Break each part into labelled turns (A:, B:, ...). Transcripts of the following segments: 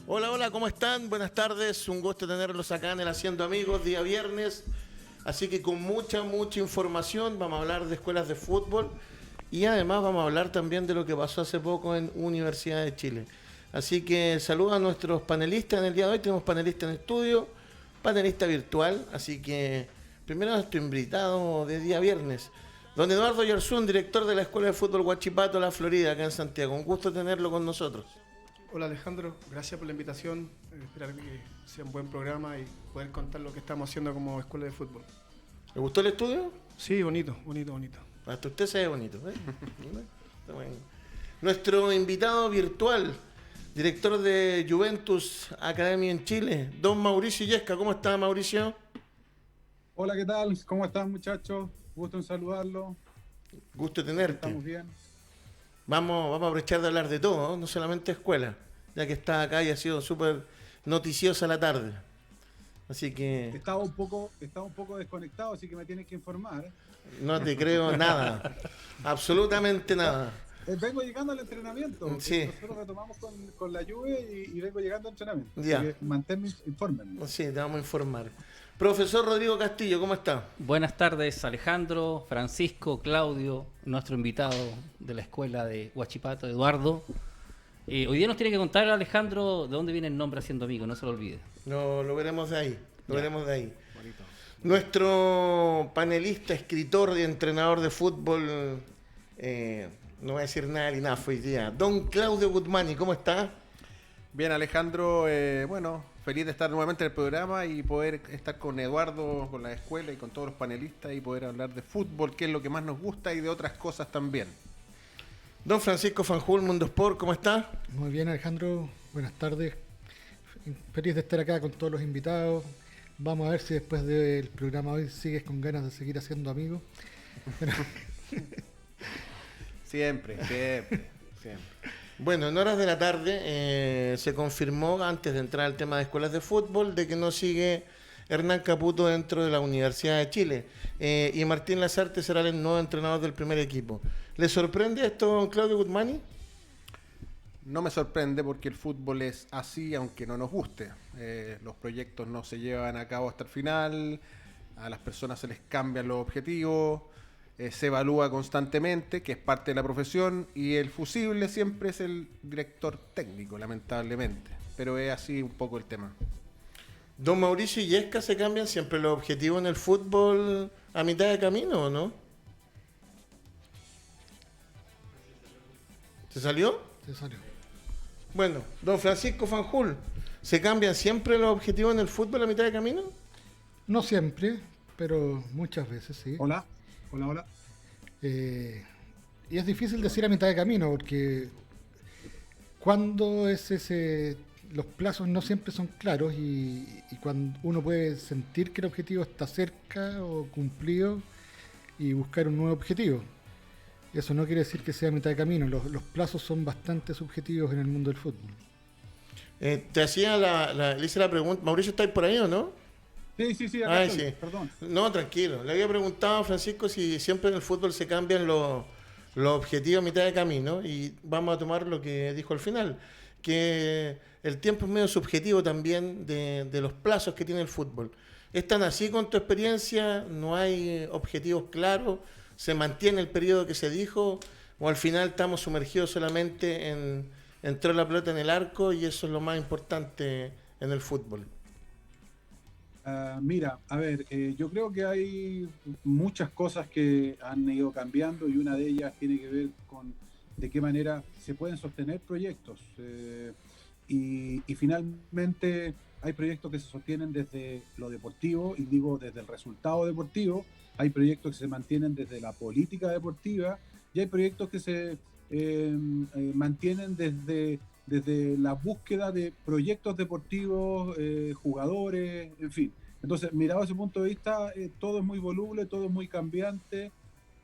A: Hola, hola, ¿cómo están? Buenas tardes, un gusto tenerlos acá en el Haciendo Amigos, día viernes. Así que con mucha información vamos a hablar de escuelas de fútbol y además vamos a hablar también de lo que pasó hace poco en Universidad de Chile. Así que saludo a nuestros panelistas en el día de hoy. Tenemos panelista en estudio, panelista virtual. Así que primero nuestro invitado de día viernes, don Eduardo Yarzún, director de la Escuela de Fútbol Huachipato, La Florida, acá en Santiago. Un gusto tenerlo con nosotros.
B: Hola Alejandro, gracias por la invitación. Esperar que sea un buen programa y poder contar lo que estamos haciendo como escuela de fútbol.
A: ¿Le gustó el estudio?
B: Sí, bonito.
A: Hasta usted se ve bonito. Está bueno. Nuestro invitado virtual, director de Juventus Academy en Chile, don Mauricio Illesca. ¿Cómo está, Mauricio?
C: Hola, ¿qué tal? ¿Cómo están, muchachos? Gusto en saludarlo.
A: Gusto tenerte.
C: Estamos bien.
A: Vamos a aprovechar de hablar de todo, no solamente escuela, ya que está acá y ha sido súper noticiosa la tarde. Así que...
C: Estaba un poco desconectado, así que me tienes que informar.
A: No te creo nada, absolutamente nada.
C: Vengo llegando al entrenamiento.
A: Sí.
C: Nosotros retomamos con la lluvia y vengo llegando al entrenamiento.
A: Ya.
C: Así que manténme, infórmenme.
A: Sí, te vamos a informar. Profesor Rodrigo Castillo, ¿cómo está?
D: Buenas tardes, Alejandro, Francisco, Claudio, nuestro invitado de la escuela de Huachipato, Eduardo. Hoy día nos tiene que contar, Alejandro, de dónde viene el nombre Haciendo Amigos, no se lo olvide.
A: Lo veremos de ahí,
B: Bonito.
A: Nuestro panelista, escritor y entrenador de fútbol, no voy a decir nada del INAF hoy día, don Claudio Gutmani, ¿cómo está?
E: Bien, Alejandro, feliz de estar nuevamente en el programa y poder estar con Eduardo, con la escuela y con todos los panelistas y poder hablar de fútbol, que es lo que más nos gusta, y de otras cosas también.
A: Don Francisco Fanjul, Mundo Sport, ¿cómo está?
F: Muy bien, Alejandro, buenas tardes. Feliz de estar acá con todos los invitados. Vamos a ver si después del programa hoy sigues con ganas de seguir haciendo amigos. Pero...
E: Siempre.
A: Bueno, en horas de la tarde se confirmó, antes de entrar al tema de escuelas de fútbol, de que no sigue Hernán Caputo dentro de la Universidad de Chile. Y Martín Lazarte será el nuevo entrenador del primer equipo. ¿Le sorprende esto, don Claudio Gutmani?
E: No me sorprende porque el fútbol es así, aunque no nos guste. Los proyectos no se llevan a cabo hasta el final, a las personas se les cambian los objetivos, se evalúa constantemente, que es parte de la profesión, y el fusible siempre es el director técnico, lamentablemente. Pero es así un poco el tema.
A: Don Mauricio Illesca, ¿se cambian siempre los objetivos en el fútbol a mitad de camino o no? ¿Se salió?
F: Se salió.
A: Bueno, don Francisco Fanjul, ¿se cambian siempre los objetivos en el fútbol a mitad de camino?
F: No siempre, pero muchas veces sí.
C: Hola.
F: Y es difícil decir a mitad de camino, porque cuando es ese, los plazos no siempre son claros y cuando uno puede sentir que el objetivo está cerca o cumplido y buscar un nuevo objetivo. Eso no quiere decir que sea a mitad de camino. Los plazos son bastante subjetivos en el mundo del fútbol.
A: Te hacía le hice la pregunta, Mauricio, ¿estáis por ahí o no?
C: Sí, acá estoy.
A: Sí.
C: Perdón.
A: No, tranquilo. Le había preguntado a Francisco si siempre en el fútbol se cambian los objetivos a mitad de camino, y vamos a tomar lo que dijo al final, que el tiempo es medio subjetivo también de los plazos que tiene el fútbol. ¿Es tan así con tu experiencia? ¿No hay objetivos claros? ¿Se mantiene el periodo que se dijo? ¿O al final estamos sumergidos solamente en entrar la pelota en el arco y eso es lo más importante en el fútbol?
C: Mira, a ver, yo creo que hay muchas cosas que han ido cambiando y una de ellas tiene que ver con de qué manera se pueden sostener proyectos. Y finalmente hay proyectos que se sostienen desde lo deportivo, y digo desde el resultado deportivo. Hay proyectos que se mantienen desde la política deportiva y hay proyectos que se mantienen desde la búsqueda de proyectos deportivos, jugadores, en fin. Entonces, mirado desde ese punto de vista, todo es muy voluble, todo es muy cambiante,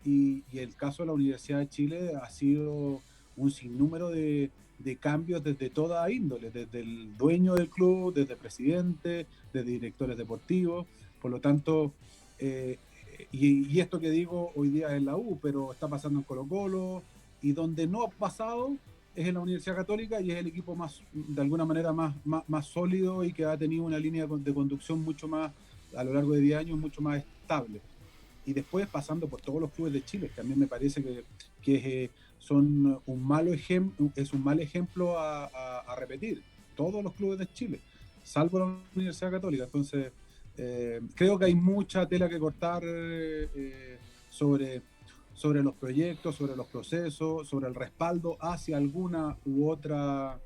C: y el caso de la Universidad de Chile ha sido un sinnúmero de cambios desde toda índole, desde el dueño del club, desde el presidente, desde directores deportivos. Por lo tanto, y esto que digo hoy día es la U, pero está pasando en Colo-Colo, y donde no ha pasado, es en la Universidad Católica y es el equipo más, de alguna manera, más sólido y que ha tenido una línea de conducción mucho más, a lo largo de 10 años, mucho más estable. Y después pasando por todos los clubes de Chile, que a mí me parece que son un mal ejemplo a repetir. Todos los clubes de Chile, salvo la Universidad Católica. Entonces, creo que hay mucha tela que cortar sobre los proyectos, sobre los procesos, sobre el respaldo hacia alguna u otra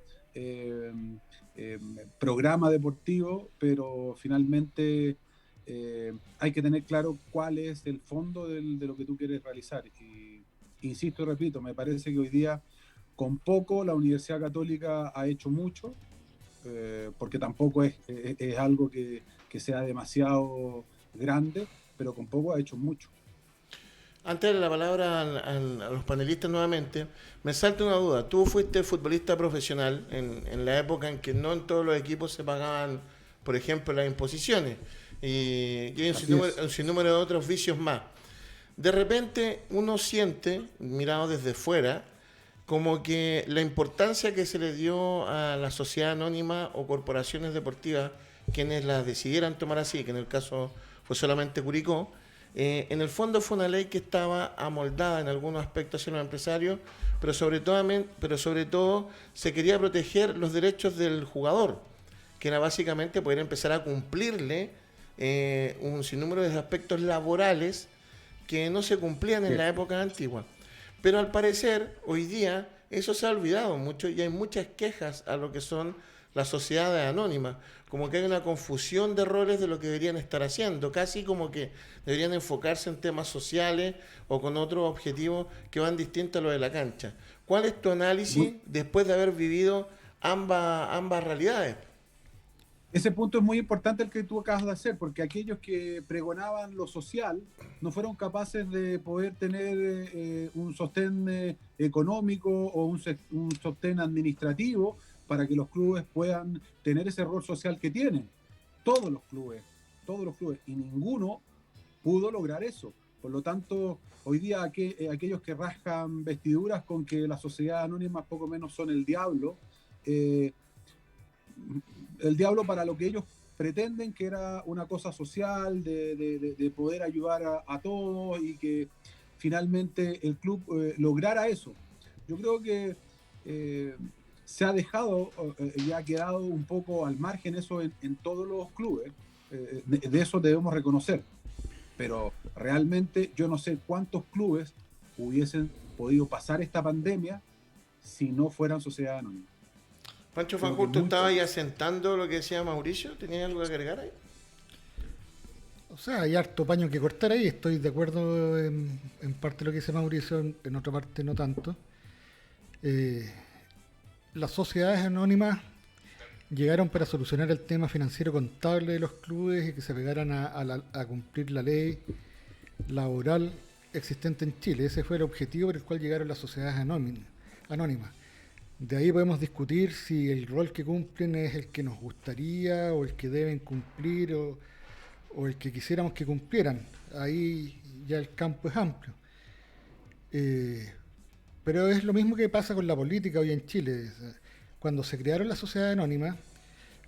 C: programa deportivo, pero finalmente hay que tener claro cuál es el fondo de lo que tú quieres realizar. Y insisto y repito, me parece que hoy día con poco la Universidad Católica ha hecho mucho, porque tampoco es algo que sea demasiado grande, pero con poco ha hecho mucho.
A: Antes de la palabra a los panelistas nuevamente, me salta una duda. Tú fuiste futbolista profesional en la época en que no en todos los equipos se pagaban, por ejemplo, las imposiciones y hay un sinnúmero de otros vicios más. De repente uno siente, mirado desde fuera, como que la importancia que se le dio a la sociedad anónima o corporaciones deportivas, quienes las decidieran tomar así, que en el caso fue solamente Curicó, en el fondo fue una ley que estaba amoldada en algunos aspectos hacia los empresarios, pero sobre todo se quería proteger los derechos del jugador, que era básicamente poder empezar a cumplirle un sinnúmero de aspectos laborales que no se cumplían en la época antigua. Pero al parecer, hoy día, eso se ha olvidado mucho y hay muchas quejas a lo que son las sociedades anónimas, como que hay una confusión de roles de lo que deberían estar haciendo, casi como que deberían enfocarse en temas sociales o con otros objetivos que van distintos a los de la cancha. ¿Cuál es tu análisis después de haber vivido ambas realidades?
C: Ese punto es muy importante el que tú acabas de hacer, porque aquellos que pregonaban lo social no fueron capaces de poder tener un sostén económico o un sostén administrativo para que los clubes puedan tener ese rol social que tienen. Todos los clubes, y ninguno pudo lograr eso. Por lo tanto, hoy día aquellos que rascan vestiduras con que las sociedades anónimas poco menos son el diablo para lo que ellos pretenden, que era una cosa social, de poder ayudar a todos y que finalmente el club lograra eso. Yo creo que se ha dejado y ha quedado un poco al margen eso en todos los clubes. De eso debemos reconocer. Pero realmente yo no sé cuántos clubes hubiesen podido pasar esta pandemia si no fueran sociedades anónimas.
A: Pancho Fanjul, ¿tú estabas ahí asentando lo que decía Mauricio? ¿Tenías algo que agregar ahí?
F: O sea, hay harto paño que cortar ahí. Estoy de acuerdo en parte de lo que dice Mauricio, en otra parte no tanto. Las sociedades anónimas llegaron para solucionar el tema financiero contable de los clubes y que se pegaran a cumplir la ley laboral existente en Chile. Ese fue el objetivo por el cual llegaron las sociedades anónimas. De ahí podemos discutir si el rol que cumplen es el que nos gustaría o el que deben cumplir o el que quisiéramos que cumplieran. Ahí ya el campo es amplio. Pero es lo mismo que pasa con la política hoy en Chile. Cuando se crearon las sociedades anónimas,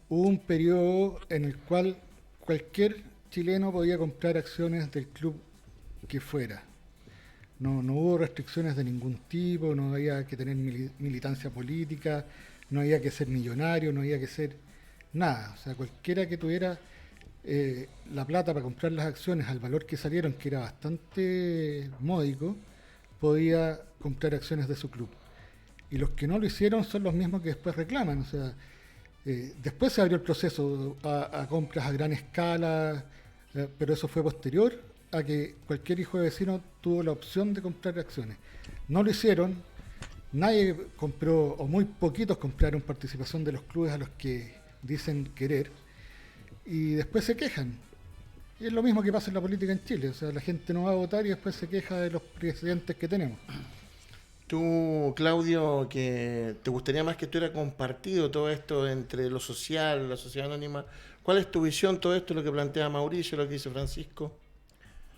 F: hubo un periodo en el cual cualquier chileno podía comprar acciones del club que fuera. No hubo restricciones de ningún tipo, no había que tener militancia política, no había que ser millonario, no había que ser nada. O sea, cualquiera que tuviera la plata para comprar las acciones al valor que salieron, que era bastante módico, podía comprar acciones de su club. Y los que no lo hicieron son los mismos que después reclaman. O sea, después se abrió el proceso a compras a gran escala, pero eso fue posterior a que cualquier hijo de vecino tuvo la opción de comprar acciones. No lo hicieron, nadie compró, o muy poquitos compraron participación de los clubes a los que dicen querer, y después se quejan. Y es lo mismo que pasa en la política en Chile, o sea, la gente no va a votar y después se queja de los presidentes que tenemos.
A: Tú, Claudio, que te gustaría más que estuviera compartido todo esto entre lo social, la sociedad anónima, ¿cuál es tu visión todo esto, lo que plantea Mauricio, lo que dice Francisco?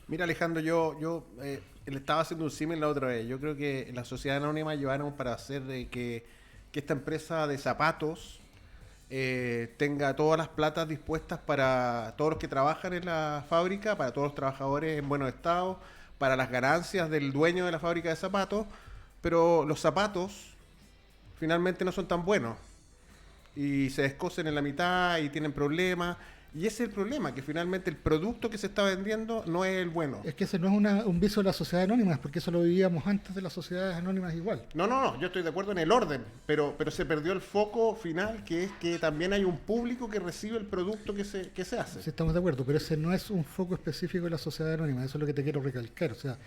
E: Mira, Alejandro, yo le estaba haciendo un símil la otra vez. Yo creo que la sociedad anónima llevaron para hacer que que esta empresa de zapatos tenga todas las platas dispuestas para todos los que trabajan en la fábrica, para todos los trabajadores en buen estado, para las ganancias del dueño de la fábrica de zapatos, pero los zapatos finalmente no son tan buenos y se descosen en la mitad y tienen problemas. Y ese es el problema, que finalmente el producto que se está vendiendo no es el bueno.
F: Es que ese no es un vicio de las sociedades anónimas, porque eso lo vivíamos antes de las sociedades anónimas igual.
E: No, yo estoy de acuerdo en el orden, pero se perdió el foco final, que es que también hay un público que recibe el producto que se hace.
F: Sí, estamos de acuerdo, pero ese no es un foco específico de la sociedad anónima, eso es lo que te quiero recalcar. O sea,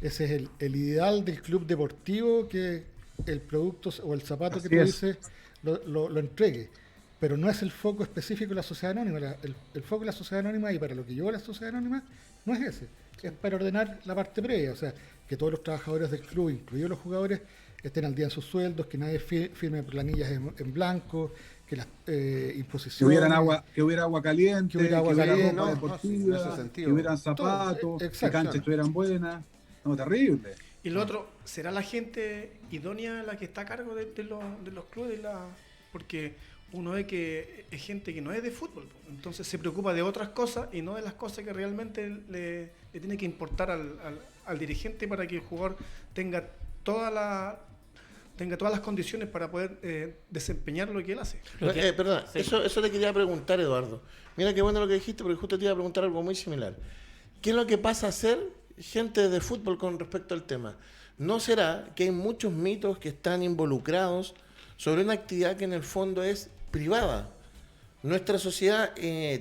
F: ese es el ideal del club deportivo, que el producto o el zapato
C: Así
F: que tú
C: es.
F: dices lo entregue. Pero no es el foco específico de la sociedad anónima. El foco de la sociedad anónima, y para lo que llevó la sociedad anónima, no es ese. Es para ordenar la parte previa. O sea, que todos los trabajadores del club, incluidos los jugadores, estén al día en sus sueldos, que nadie firme planillas en blanco, que las
C: Que
F: imposiciones...
C: hubiera agua caliente,
F: Que hubiera agua caliente,
C: ropa
E: no,
C: deportiva,
E: en ese sentido.
C: que hubieran zapatos,
F: Todo,
C: que
F: exacto.
C: canchas estuvieran buenas. No, terrible.
B: Y lo otro, ¿será la gente idónea la que está a cargo de los clubes? Porque uno ve que es gente que no es de fútbol, po. Entonces se preocupa de otras cosas y no de las cosas que realmente le tiene que importar al dirigente para que el jugador tenga todas las condiciones para poder desempeñar lo que él hace.
A: Perdón,
D: Sí.
A: eso le quería preguntar, Eduardo. Mira qué bueno lo que dijiste, porque justo te iba a preguntar algo muy similar. ¿Qué es lo que pasa a ser gente de fútbol con respecto al tema? ¿No será que hay muchos mitos que están involucrados sobre una actividad que en el fondo es privada? Nuestra sociedad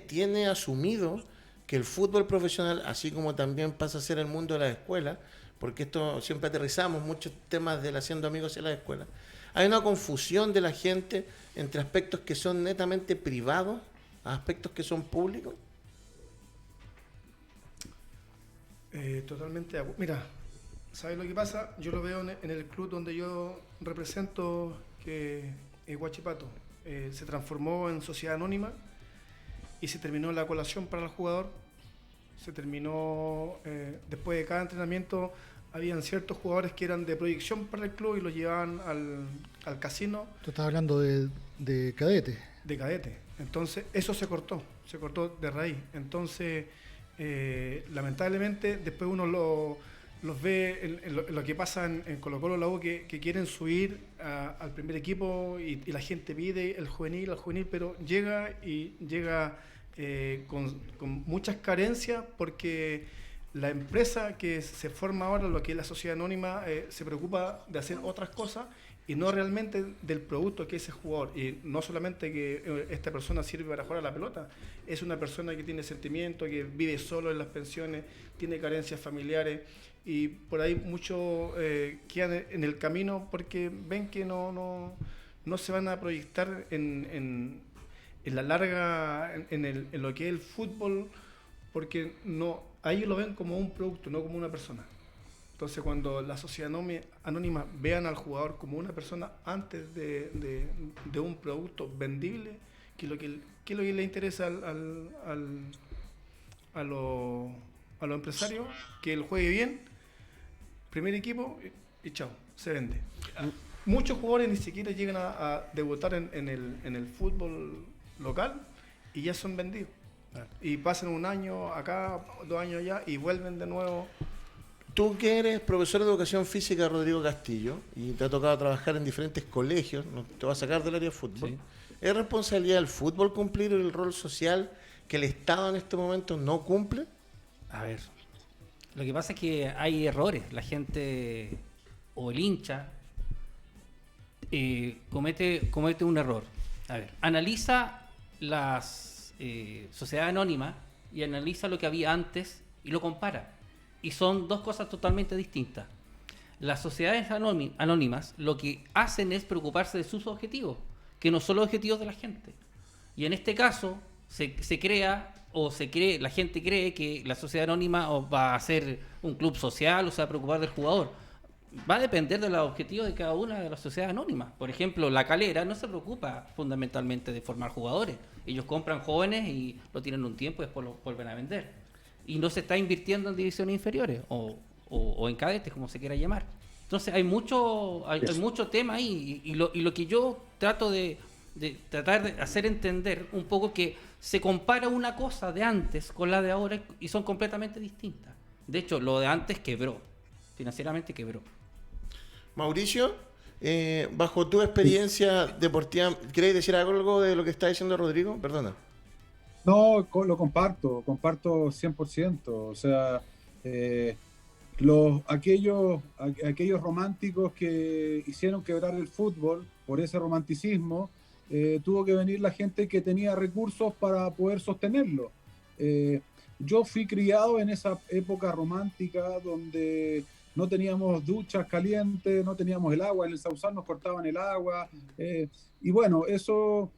A: tiene asumido que el fútbol profesional, así como también pasa a ser el mundo de las escuelas, porque esto siempre aterrizamos muchos temas del haciendo amigos en las escuelas, hay una confusión de la gente entre aspectos que son netamente privados a aspectos que son públicos.
B: Totalmente de acuerdo. Mira, ¿sabes lo que pasa? Yo lo veo en el club donde yo represento, que es Huachipato. Se transformó en sociedad anónima y se terminó la colación para el jugador. Se terminó, después de cada entrenamiento, habían ciertos jugadores que eran de proyección para el club y los llevaban al casino
F: Tú estás hablando de cadete.
B: de cadete. Entonces, eso se cortó de raíz. Entonces, lamentablemente, después uno los ve en lo que pasa en Colo-Colo, la U, que quieren subir al primer equipo y la gente pide al juvenil, pero llega con muchas carencias, porque la empresa que se forma ahora, lo que es la sociedad anónima, se preocupa de hacer otras cosas y no realmente del producto que es ese jugador. Y no solamente que esta persona sirve para jugar a la pelota, es una persona que tiene sentimiento, que vive solo en las pensiones, tiene carencias familiares, y por ahí muchos quedan en el camino porque ven que no se van a proyectar en la larga, en lo que es el fútbol, porque a ellos lo ven como un producto, no como una persona. Entonces, cuando la sociedad anónima vean al jugador como una persona antes de un producto vendible, que es lo que le interesa a los empresarios, que él juegue bien, primer equipo y chao, se vende. Muchos jugadores ni siquiera llegan a debutar en el fútbol local y ya son vendidos. Y pasan un año acá, 2 años allá y vuelven de nuevo.
A: Tú que eres profesor de educación física, Rodrigo Castillo, y te ha tocado trabajar en diferentes colegios, no te vas a sacar del área de fútbol,
D: Sí.
A: ¿es responsabilidad del fútbol cumplir el rol social que el Estado en este momento no cumple?
D: A ver, lo que pasa es que hay errores. La gente o el hincha comete un error. A ver, analiza las sociedades anónimas y analiza lo que había antes y lo compara. Y son dos cosas totalmente distintas. Las sociedades anónimas lo que hacen es preocuparse de sus objetivos, que no son los objetivos de la gente. Y en este caso la gente cree que la sociedad anónima va a ser un club social o se va a preocupar del jugador. Va a depender de los objetivos de cada una de las sociedades anónimas. Por ejemplo, La Calera no se preocupa fundamentalmente de formar jugadores. Ellos compran jóvenes y lo tienen un tiempo y después lo vuelven a vender. Y no se está invirtiendo en divisiones inferiores o en cadetes, como se quiera llamar. Entonces hay mucho tema ahí y lo que yo trato de tratar de hacer entender un poco que se compara una cosa de antes con la de ahora y son completamente distintas. De hecho, lo de antes quebró, financieramente quebró.
A: Mauricio, bajo tu experiencia deportiva, ¿querés decir algo de lo que está diciendo Rodrigo? Perdona.
C: No, lo comparto 100%. O sea, aquellos románticos que hicieron quebrar el fútbol por ese romanticismo, tuvo que venir la gente que tenía recursos para poder sostenerlo. Yo fui criado en esa época romántica donde no teníamos duchas calientes, no teníamos el agua, en el Sausal nos cortaban el agua, y bueno, eso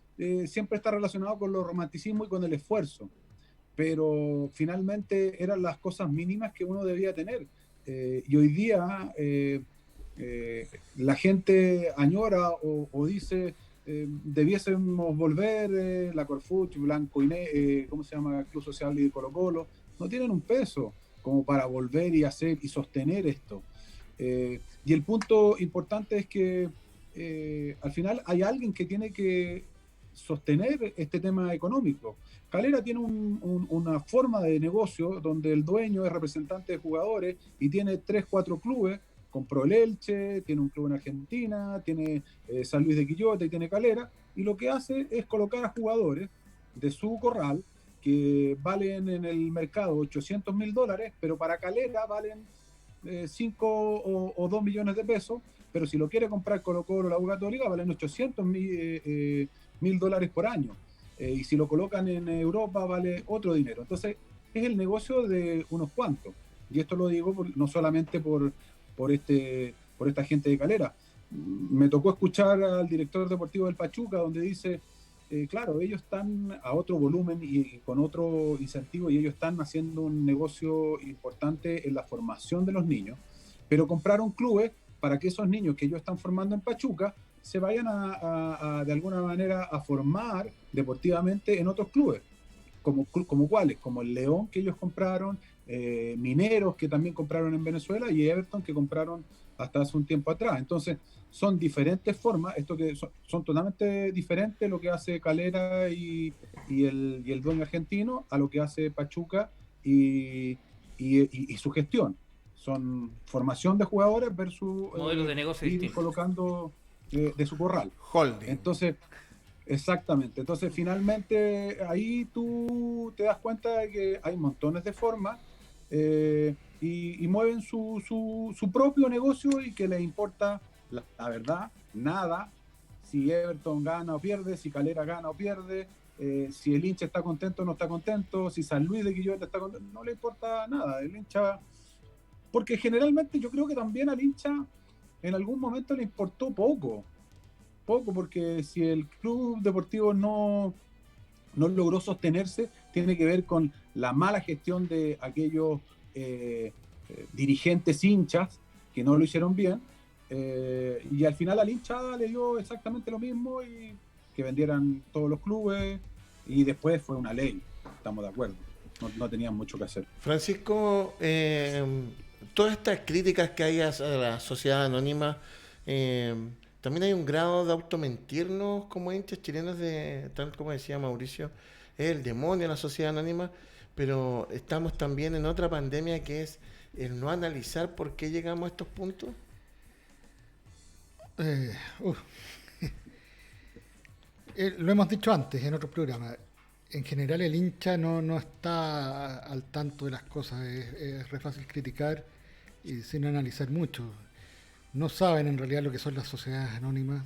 C: siempre está relacionado con lo romanticismo y con el esfuerzo, pero finalmente eran las cosas mínimas que uno debía tener. Y hoy día la gente añora o dice debiésemos volver, la Corfuch, Blanco y ¿cómo se llama? Club Social y Colo Colo, no tienen un peso como para volver y hacer y sostener esto. Y el punto importante es que al final hay alguien que tiene que sostener este tema económico. Calera tiene una forma de negocio donde el dueño es representante de jugadores y tiene 3, 4 clubes. Compró el Elche, tiene un club en Argentina, tiene San Luis de Quillota y tiene Calera, y lo que hace es colocar a jugadores de su corral que valen en el mercado $800.000, pero para Calera valen 5 o 2 millones de pesos, pero si lo quiere comprar Colo Colo o la U Católica valen $800.000 por año, y si lo colocan en Europa vale otro dinero. Entonces es el negocio de unos cuantos, y esto lo digo no solamente por esta gente de Calera. Me tocó escuchar al director deportivo del Pachuca donde dice, claro, ellos están a otro volumen y con otro incentivo, y ellos están haciendo un negocio importante en la formación de los niños, pero compraron clubes para que esos niños que ellos están formando en Pachuca se vayan de alguna manera a formar deportivamente en otros clubes, como cuáles, como el León que ellos compraron, Mineros que también compraron en Venezuela, y Everton que compraron hasta hace un tiempo atrás. Entonces son diferentes formas, esto que son totalmente diferentes lo que hace Calera y el dueño argentino a lo que hace Pachuca y su gestión. Son formación de jugadores versus
D: modelos de negocio
C: ir
D: distintos,
C: colocando de su corral.
E: Holding.
C: Entonces, exactamente. Entonces, finalmente, ahí tú te das cuenta de que hay montones de formas y mueven su propio negocio, y que les importa, la verdad, nada si Everton gana o pierde, si Calera gana o pierde, si el hincha está contento o no está contento, si San Luis de Quillota está contento, no le importa nada. El hincha, porque generalmente yo creo que también al hincha en algún momento le importó poco, porque si el club deportivo no logró sostenerse, tiene que ver con la mala gestión de aquellos dirigentes hinchas que no lo hicieron bien, y al final al hincha le dio exactamente lo mismo, y que vendieran todos los clubes, y después fue una ley, estamos de acuerdo, no tenían mucho que hacer.
A: Francisco, todas estas críticas que hay a la sociedad anónima, también hay un grado de automentirnos como hinchas chilenos, tal como decía Mauricio, es el demonio de la sociedad anónima, pero estamos también en otra pandemia que es el no analizar por qué llegamos a estos puntos.
F: Lo hemos dicho antes en otros programas. En general el hincha no está al tanto de las cosas, es re fácil criticar y sin analizar mucho. No saben en realidad lo que son las sociedades anónimas,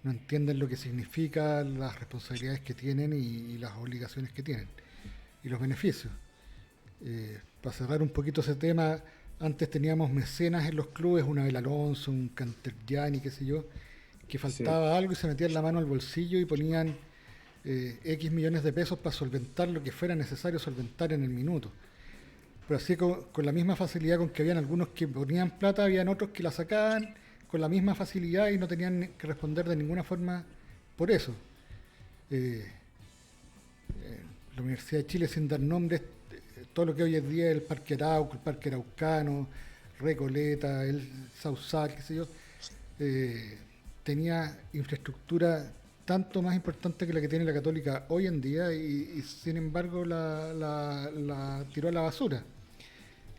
F: no entienden lo que significa, las responsabilidades que tienen y las obligaciones que tienen y los beneficios. Para cerrar un poquito ese tema, antes teníamos mecenas en los clubes, un Abel Alonso, un Cantergiani, qué sé yo, que faltaba algo y se metían la mano al bolsillo y ponían X millones de pesos para solventar lo que fuera necesario solventar en el minuto. Pero así con la misma facilidad con que habían algunos que ponían plata, habían otros que la sacaban con la misma facilidad y no tenían que responder de ninguna forma por eso. La Universidad de Chile, sin dar nombres, todo lo que hoy es día el Parque Arauco, el Parque Araucano, Recoleta, el Sausal, qué sé yo, tenía infraestructura tanto más importante que la que tiene la Católica hoy en día y sin embargo la tiró a la basura.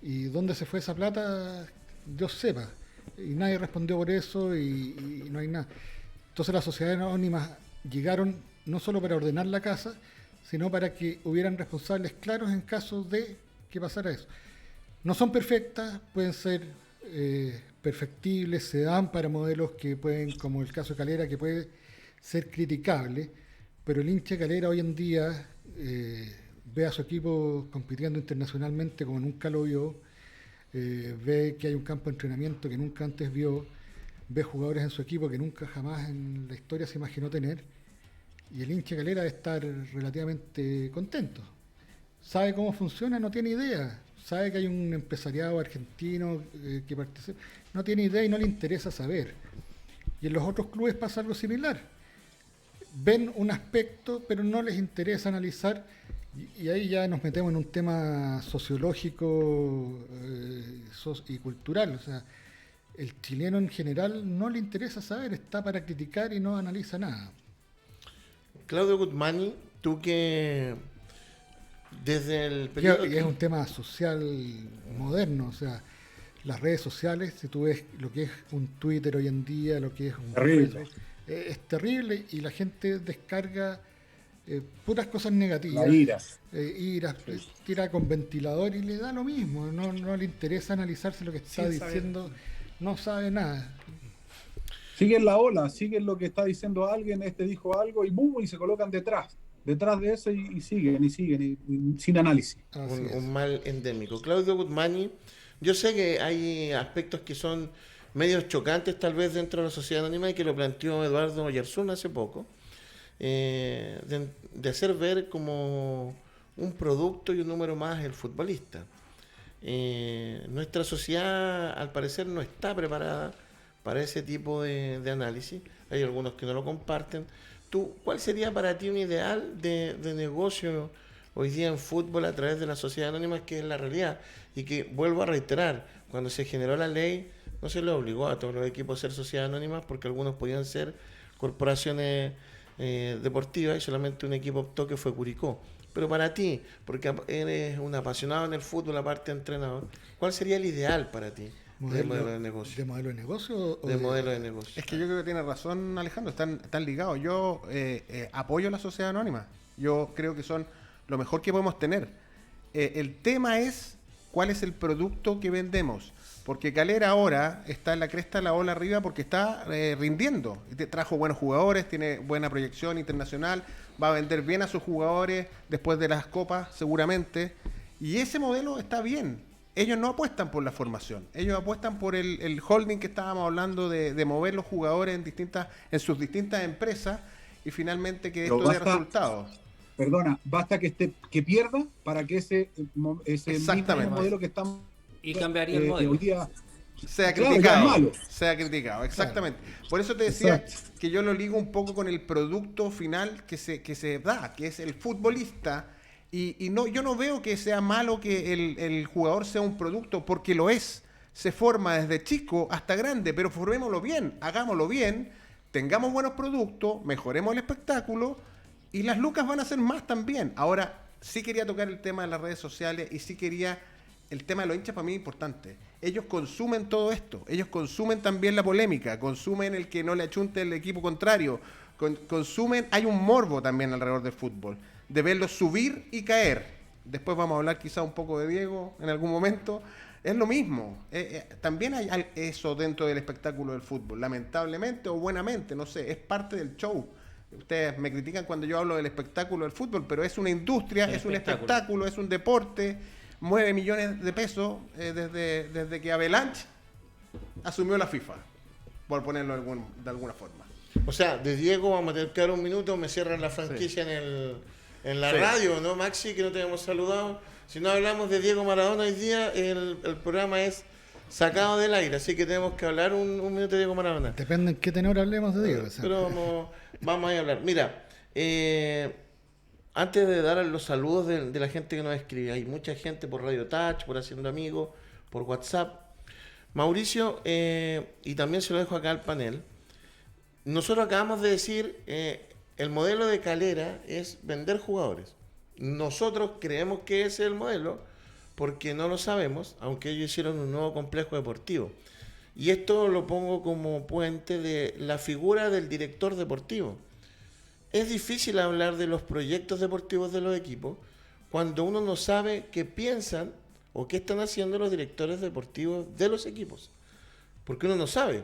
F: ¿Y dónde se fue esa plata? Dios sepa. Y nadie respondió por eso y no hay nada. Entonces las sociedades anónimas llegaron no solo para ordenar la casa, sino para que hubieran responsables claros en caso de que pasara eso. No son perfectas, pueden ser perfectibles, se dan para modelos que pueden, como el caso de Calera, que puede ser criticable, pero el hincha de Calera hoy en día ve a su equipo compitiendo internacionalmente como nunca lo vio, ve que hay un campo de entrenamiento que nunca antes vio, ve jugadores en su equipo que nunca jamás en la historia se imaginó tener, y el hincha de Calera debe estar relativamente contento. Sabe cómo funciona, no tiene idea. Sabe que hay un empresariado argentino que participa, no tiene idea y no le interesa saber. Y en los otros clubes pasa algo similar. Ven un aspecto, pero no les interesa analizar, y ahí ya nos metemos en un tema sociológico y cultural. O sea, el chileno en general no le interesa saber, está para criticar y no analiza nada.
A: Claudio Gutmani, tú que desde el periodo...
F: Y es un tema social moderno, o sea, las redes sociales, si tú ves lo que es un Twitter hoy en día, lo que es un Facebook, es terrible y la gente descarga puras cosas negativas.
C: La ira.
F: Ira, tira con ventilador y le da lo mismo, no le interesa analizarse lo que está diciendo, no sabe nada.
C: Siguen la ola, siguen lo que está diciendo alguien, dijo algo y ¡bum! Y se colocan detrás de eso y siguen, y sin análisis.
A: Un mal endémico. Claudio Gutmani, yo sé que hay aspectos que son medios chocantes tal vez dentro de la sociedad anónima y que lo planteó Eduardo Oyarzún hace poco, de hacer ver como un producto y un número más el futbolista. Nuestra sociedad al parecer no está preparada para ese tipo de análisis. Hay algunos que no lo comparten. ¿Tú, cuál sería para ti un ideal de negocio hoy día en fútbol a través de la sociedad anónima, que es la realidad? Y que, vuelvo a reiterar, cuando se generó la ley, no se le obligó a todos los equipos a ser sociedades anónimas porque algunos podían ser corporaciones deportivas y solamente un equipo optó, que fue Curicó. Pero para ti, porque eres un apasionado en el fútbol, aparte de entrenador, ¿cuál sería el ideal para ti? ¿De modelo de negocio?
F: ¿De modelo de negocio?
A: De modelo de negocio.
E: Es que yo creo que tiene razón Alejandro, están ligados. Yo apoyo la sociedad anónima. Yo creo que son lo mejor que podemos tener. El tema es cuál es el producto que vendemos. Porque Calera ahora está en la cresta de la ola arriba porque está rindiendo. Trajo buenos jugadores, tiene buena proyección internacional, va a vender bien a sus jugadores después de las copas seguramente. Y ese modelo está bien. Ellos no apuestan por la formación, ellos apuestan por el holding que estábamos hablando de mover los jugadores en sus distintas empresas y finalmente que esto dé resultados.
C: Perdona, basta que pierda para que ese mismo modelo que estamos
D: y cambiaría el modelo.
C: Hoy día
E: sea criticado, exactamente. Claro. Por eso te decía que yo lo ligo un poco con el producto final que se da, que es el futbolista. Y no, yo no veo que sea malo que el jugador sea un producto, porque lo es. Se forma desde chico hasta grande, pero formémoslo bien, hagámoslo bien, tengamos buenos productos, mejoremos el espectáculo y las lucas van a ser más también. Ahora, sí quería tocar el tema de las redes sociales y sí quería el tema de los hinchas, para mí es importante. Ellos consumen todo esto, ellos consumen también la polémica, consumen el que no le achunte el equipo contrario, consumen, hay un morbo también alrededor del fútbol, de verlos subir y caer. Después vamos a hablar quizá un poco de Diego en algún momento. Es lo mismo. También hay eso dentro del espectáculo del fútbol, lamentablemente o buenamente, no sé, es parte del show. Ustedes me critican cuando yo hablo del espectáculo del fútbol, pero es una industria, es un espectáculo, es un deporte, mueve millones de pesos desde que Avalanche asumió la FIFA, por ponerlo de alguna forma.
A: O sea, de Diego vamos a tener que dar un minuto, me cierran la franquicia en la radio, ¿no, Maxi? Que no te hemos saludado. Si no hablamos de Diego Maradona hoy día, el programa es sacado del aire, así que tenemos que hablar un minuto de Diego Maradona.
F: Depende en qué tenor hablemos de Diego.
A: Pero vamos a hablar. Mira, antes de dar los saludos de la gente que nos escribe, hay mucha gente por Radio Touch, por Haciendo Amigos, por WhatsApp. Mauricio, y también se lo dejo acá al panel, nosotros acabamos de decir, el modelo de Calera es vender jugadores. Nosotros creemos que ese es el modelo porque no lo sabemos, aunque ellos hicieron un nuevo complejo deportivo. Y esto lo pongo como puente de la figura del director deportivo. Es difícil hablar de los proyectos deportivos de los equipos cuando uno no sabe qué piensan o qué están haciendo los directores deportivos de los equipos. Porque uno no sabe.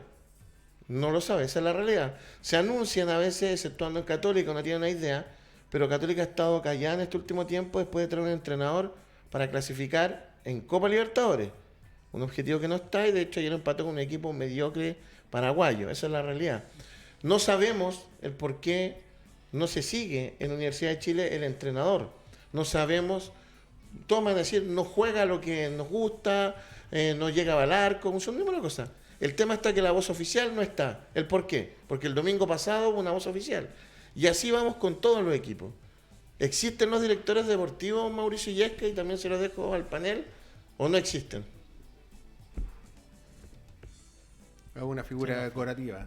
A: No lo sabe, esa es la realidad. Se anuncian a veces, exceptuando en Católica, no tienen una idea, pero Católica ha estado callada en este último tiempo después de traer un entrenador para clasificar en Copa Libertadores. Un objetivo que no está y de hecho ayer empató con un equipo mediocre paraguayo. Esa es la realidad. No sabemos el por qué no se sigue en la Universidad de Chile el entrenador. No sabemos, todos van a decir, no juega lo que nos gusta, no llega al arco, un número de cosas. El tema está que la voz oficial no está. ¿El por qué? Porque el domingo pasado hubo una voz oficial. Y así vamos con todos los equipos. ¿Existen los directores deportivos, Mauricio Yesca, y también se los dejo al panel, o no existen?
E: Es una figura decorativa.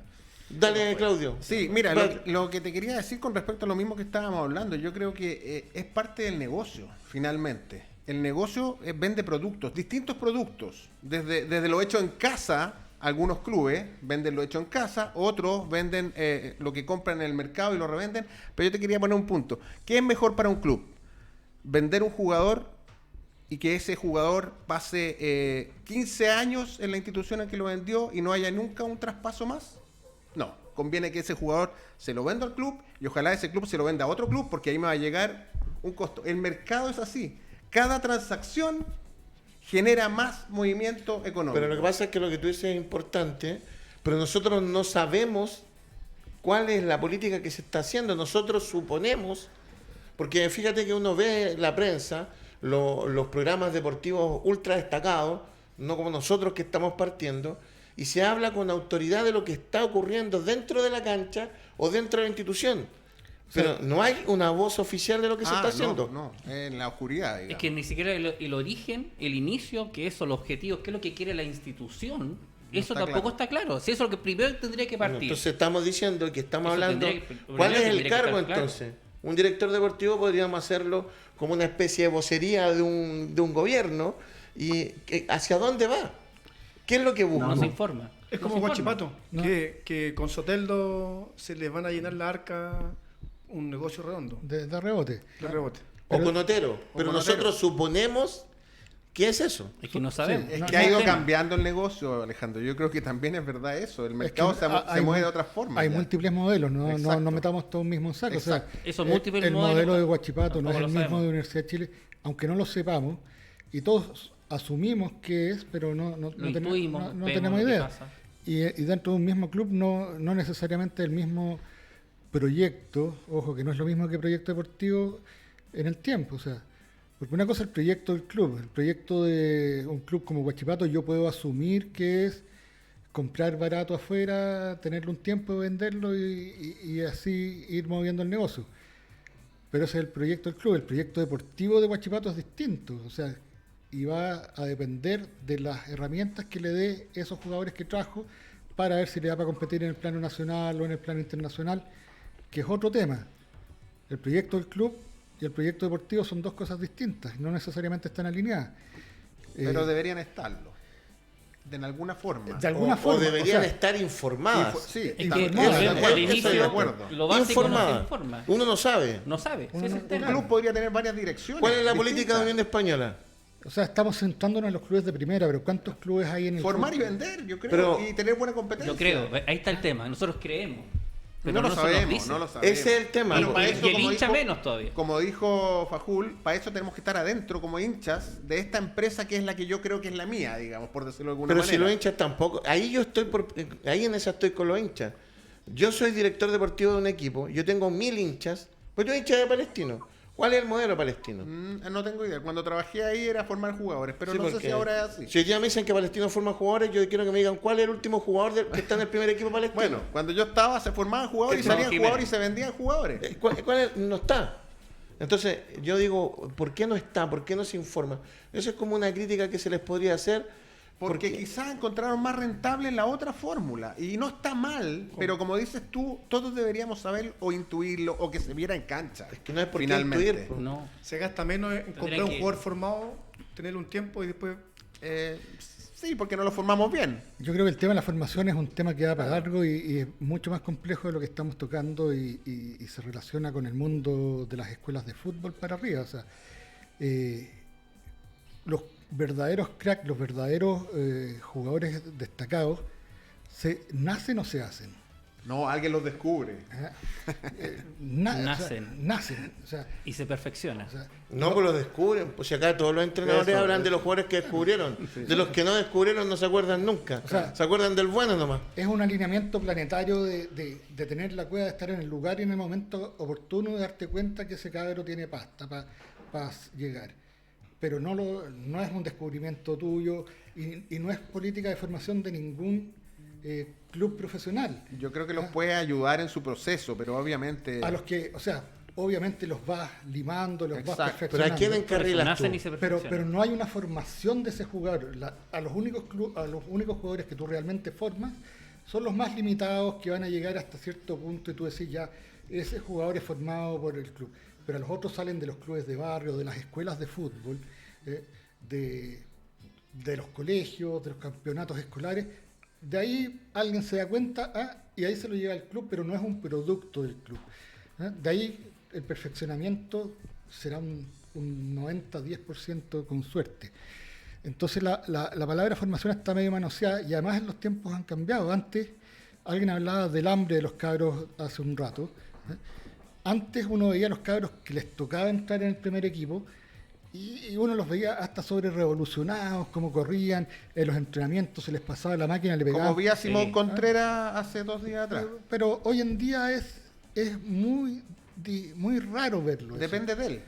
A: Dale, Claudio.
E: Sí, mira, lo que te quería decir con respecto a lo mismo que estábamos hablando, yo creo que es parte del negocio, finalmente. El negocio vende productos, distintos productos, desde lo hecho en casa. Algunos clubes venden lo hecho en casa, otros venden lo que compran en el mercado y lo revenden. Pero yo te quería poner un punto. ¿Qué es mejor para un club? ¿Vender un jugador y que ese jugador pase 15 años en la institución en que lo vendió y no haya nunca un traspaso más? No, conviene que ese jugador se lo venda al club y ojalá ese club se lo venda a otro club porque ahí me va a llegar un costo. El mercado es así. Cada transacción genera más movimiento económico.
A: Pero lo que pasa es que lo que tú dices es importante, pero nosotros no sabemos cuál es la política que se está haciendo. Nosotros suponemos, porque fíjate que uno ve la prensa, los programas deportivos ultra destacados, no como nosotros que estamos partiendo, y se habla con autoridad de lo que está ocurriendo dentro de la cancha o dentro de la institución. Pero no hay una voz oficial de lo que se está haciendo.
E: No, en la oscuridad, digamos.
D: Es que ni siquiera el origen, el inicio, que eso, los objetivos, qué es lo que quiere la institución, eso tampoco está claro. Si eso es lo que primero tendría que partir.
A: Bueno, entonces estamos diciendo que estamos
D: Eso
A: hablando...
D: primero
A: ¿Cuál es el
D: tendría que
A: cargo
D: estar claro.
A: entonces? Un director deportivo podríamos hacerlo como una especie de vocería de un gobierno. ¿Y hacia dónde va? ¿Qué es lo que busca?
D: No se informa.
B: Es
D: No
B: como
D: se informa.
B: Guachipato,
F: No.
B: que con Soteldo se les van a llenar la arca un negocio redondo,
F: de rebote.
B: de rebote.
A: O con Otero. Pero
E: con
A: nosotros suponemos que es eso.
D: Es que no sabemos.
E: Es
F: No,
E: que ha ido
D: tema.
E: cambiando el negocio, Alejandro. Yo creo que también es verdad eso. El mercado
F: Es que
E: se mueve de otra forma.
F: Hay
E: ya.
F: múltiples modelos, no
E: Exacto.
F: metamos todo en un mismo saco. O sea,
E: Exacto.
D: Esos múltiples
F: el
D: modelos
F: modelo de Huachipato no es
D: tampoco
F: el
D: lo
F: mismo
D: sabemos.
F: de Universidad de Chile, aunque no lo sepamos, y todos asumimos que es, pero no
D: Lo
F: tenemos,
D: intuimos,
F: no
D: vemos
F: tenemos
D: lo que
F: idea.
D: pasa.
F: Y dentro de un mismo club no necesariamente el mismo proyecto, ojo que no es lo mismo que proyecto deportivo en el tiempo, o sea, porque una cosa es el proyecto del club, el proyecto de un club como Huachipato yo puedo asumir que es comprar barato afuera, tenerlo un tiempo, venderlo y así ir moviendo el negocio. Pero ese es el proyecto del club, el proyecto deportivo de Huachipato es distinto, o sea, y va a depender de las herramientas que le dé esos jugadores que trajo para ver si le da para competir en el plano nacional o en el plano internacional, que es otro tema. El proyecto del club y el proyecto deportivo son dos cosas distintas, no necesariamente están alineadas.
E: Pero deberían estarlo. De alguna forma.
F: De alguna
A: O
F: forma.
A: deberían
F: o sea,
A: estar informadas.
E: Sí,
D: Es que
F: Informada.
D: al
A: Estoy
D: inicio,
A: de
E: acuerdo.
D: lo básico no se
A: Informada.
D: informa.
A: Uno no sabe.
D: No sabe.
F: Uno
D: Sí, ese
F: no-
D: es el
E: Un
D: tema.
E: club podría tener varias direcciones.
A: ¿Cuál es la
E: distintas.
A: política de Unión Española?
F: o sea, estamos centrándonos en los clubes de primera, pero ¿cuántos clubes hay en el
E: Formar y
F: fútbol?
E: vender, yo creo.
A: Pero-
E: y tener buena competencia.
D: Yo creo, ahí está el tema. Nosotros creemos. Pero
E: No lo
D: se nos
E: sabemos,
D: dice.
E: no lo sabemos.
A: Ese es el tema.
E: Pero
A: ¿no?
E: para
D: Y
E: eso,
D: el
E: como
D: hincha
E: dijo-
D: menos todavía.
E: Como dijo Fajul, para eso tenemos que estar adentro como hinchas de esta empresa que es la que yo creo que es la mía, digamos, por decirlo de alguna
A: Pero
E: manera.
A: si los hinchas tampoco. Ahí yo estoy ahí en esa estoy con los hinchas. Yo soy director deportivo de un equipo, yo tengo 1000 hinchas, pues yo soy hincha de Palestino. ¿Cuál es el modelo palestino?
E: No tengo idea. Cuando trabajé ahí era formar jugadores, pero
A: Sí,
E: no sé
A: porque
E: si ahora es así.
A: Si hoy día me dicen que Palestino forma jugadores, yo quiero que me digan cuál es el último jugador que está en el primer equipo palestino.
E: Bueno, cuando yo estaba se formaban jugadores y
D: No,
E: salían
D: Jiménez.
E: jugadores y se vendían jugadores.
A: ¿Cuál es? No está. Entonces, yo digo, ¿por qué no está? ¿Por qué no se informa? Eso es como una crítica que se les podría hacer.
E: Porque quizás encontraron más rentable la otra fórmula. Y no está mal, pero como dices tú, todos deberíamos saber o intuirlo o que se viera en cancha.
A: Es que no es por qué
E: finalmente.
A: intuir, po.
D: No.
B: Se gasta menos en comprar un jugador formado, tenerlo un tiempo y después...
E: Sí, porque no lo formamos bien.
F: Yo creo que el tema de la formación es un tema que va para largo y es mucho más complejo de lo que estamos tocando y se relaciona con el mundo de las escuelas de fútbol para arriba. O sea, los verdaderos cracks, los verdaderos jugadores destacados, ¿nacen o se hacen?
E: No, alguien los descubre.
F: Nacen. O sea,
D: Y se perfecciona.
F: o sea,
A: No, pues lo descubren. Pues si acá todos los entrenadores
E: Eso,
A: hablan de
E: eso.
A: los jugadores que descubrieron. De los que no descubrieron no se acuerdan nunca.
F: O sea,
A: se acuerdan del bueno nomás.
F: es un alineamiento planetario de tener la cueva, de estar en el lugar y en el momento oportuno de darte cuenta que ese cabro tiene pasta para llegar. Pero no es un descubrimiento tuyo y no es política de formación de ningún club profesional.
E: Yo creo que los puede ayudar en su proceso, pero obviamente...
F: A los que, o sea, obviamente los vas limando, los vas
E: Exacto.
A: Pero ¿a
F: perfeccionando.
A: quién
D: Por eso
A: encarrilas
D: nacen
A: tú?
D: y se
F: Pero
D: perfeccionan.
F: no hay una formación de ese jugador. A los únicos jugadores que tú realmente formas son los más limitados que van a llegar hasta cierto punto y tú decís ya, ese jugador es formado por el club. Pero los otros salen de los clubes de barrio, de las escuelas de fútbol, de los colegios, de los campeonatos escolares. De ahí alguien se da cuenta y ahí se lo lleva al club, pero no es un producto del club. De ahí el perfeccionamiento será un 90-10% con suerte. Entonces la palabra formación está medio manoseada y además los tiempos han cambiado. Antes, alguien hablaba del hambre de los cabros hace un rato. Antes uno veía a los cabros que les tocaba entrar en el primer equipo y uno los veía hasta sobre revolucionados, cómo corrían, en los entrenamientos se les pasaba la máquina, le pegaban.
E: Como vi a Simón
D: Sí.
E: Contreras hace 2 días atrás.
F: Pero hoy en día es muy raro verlo.
E: Depende de él,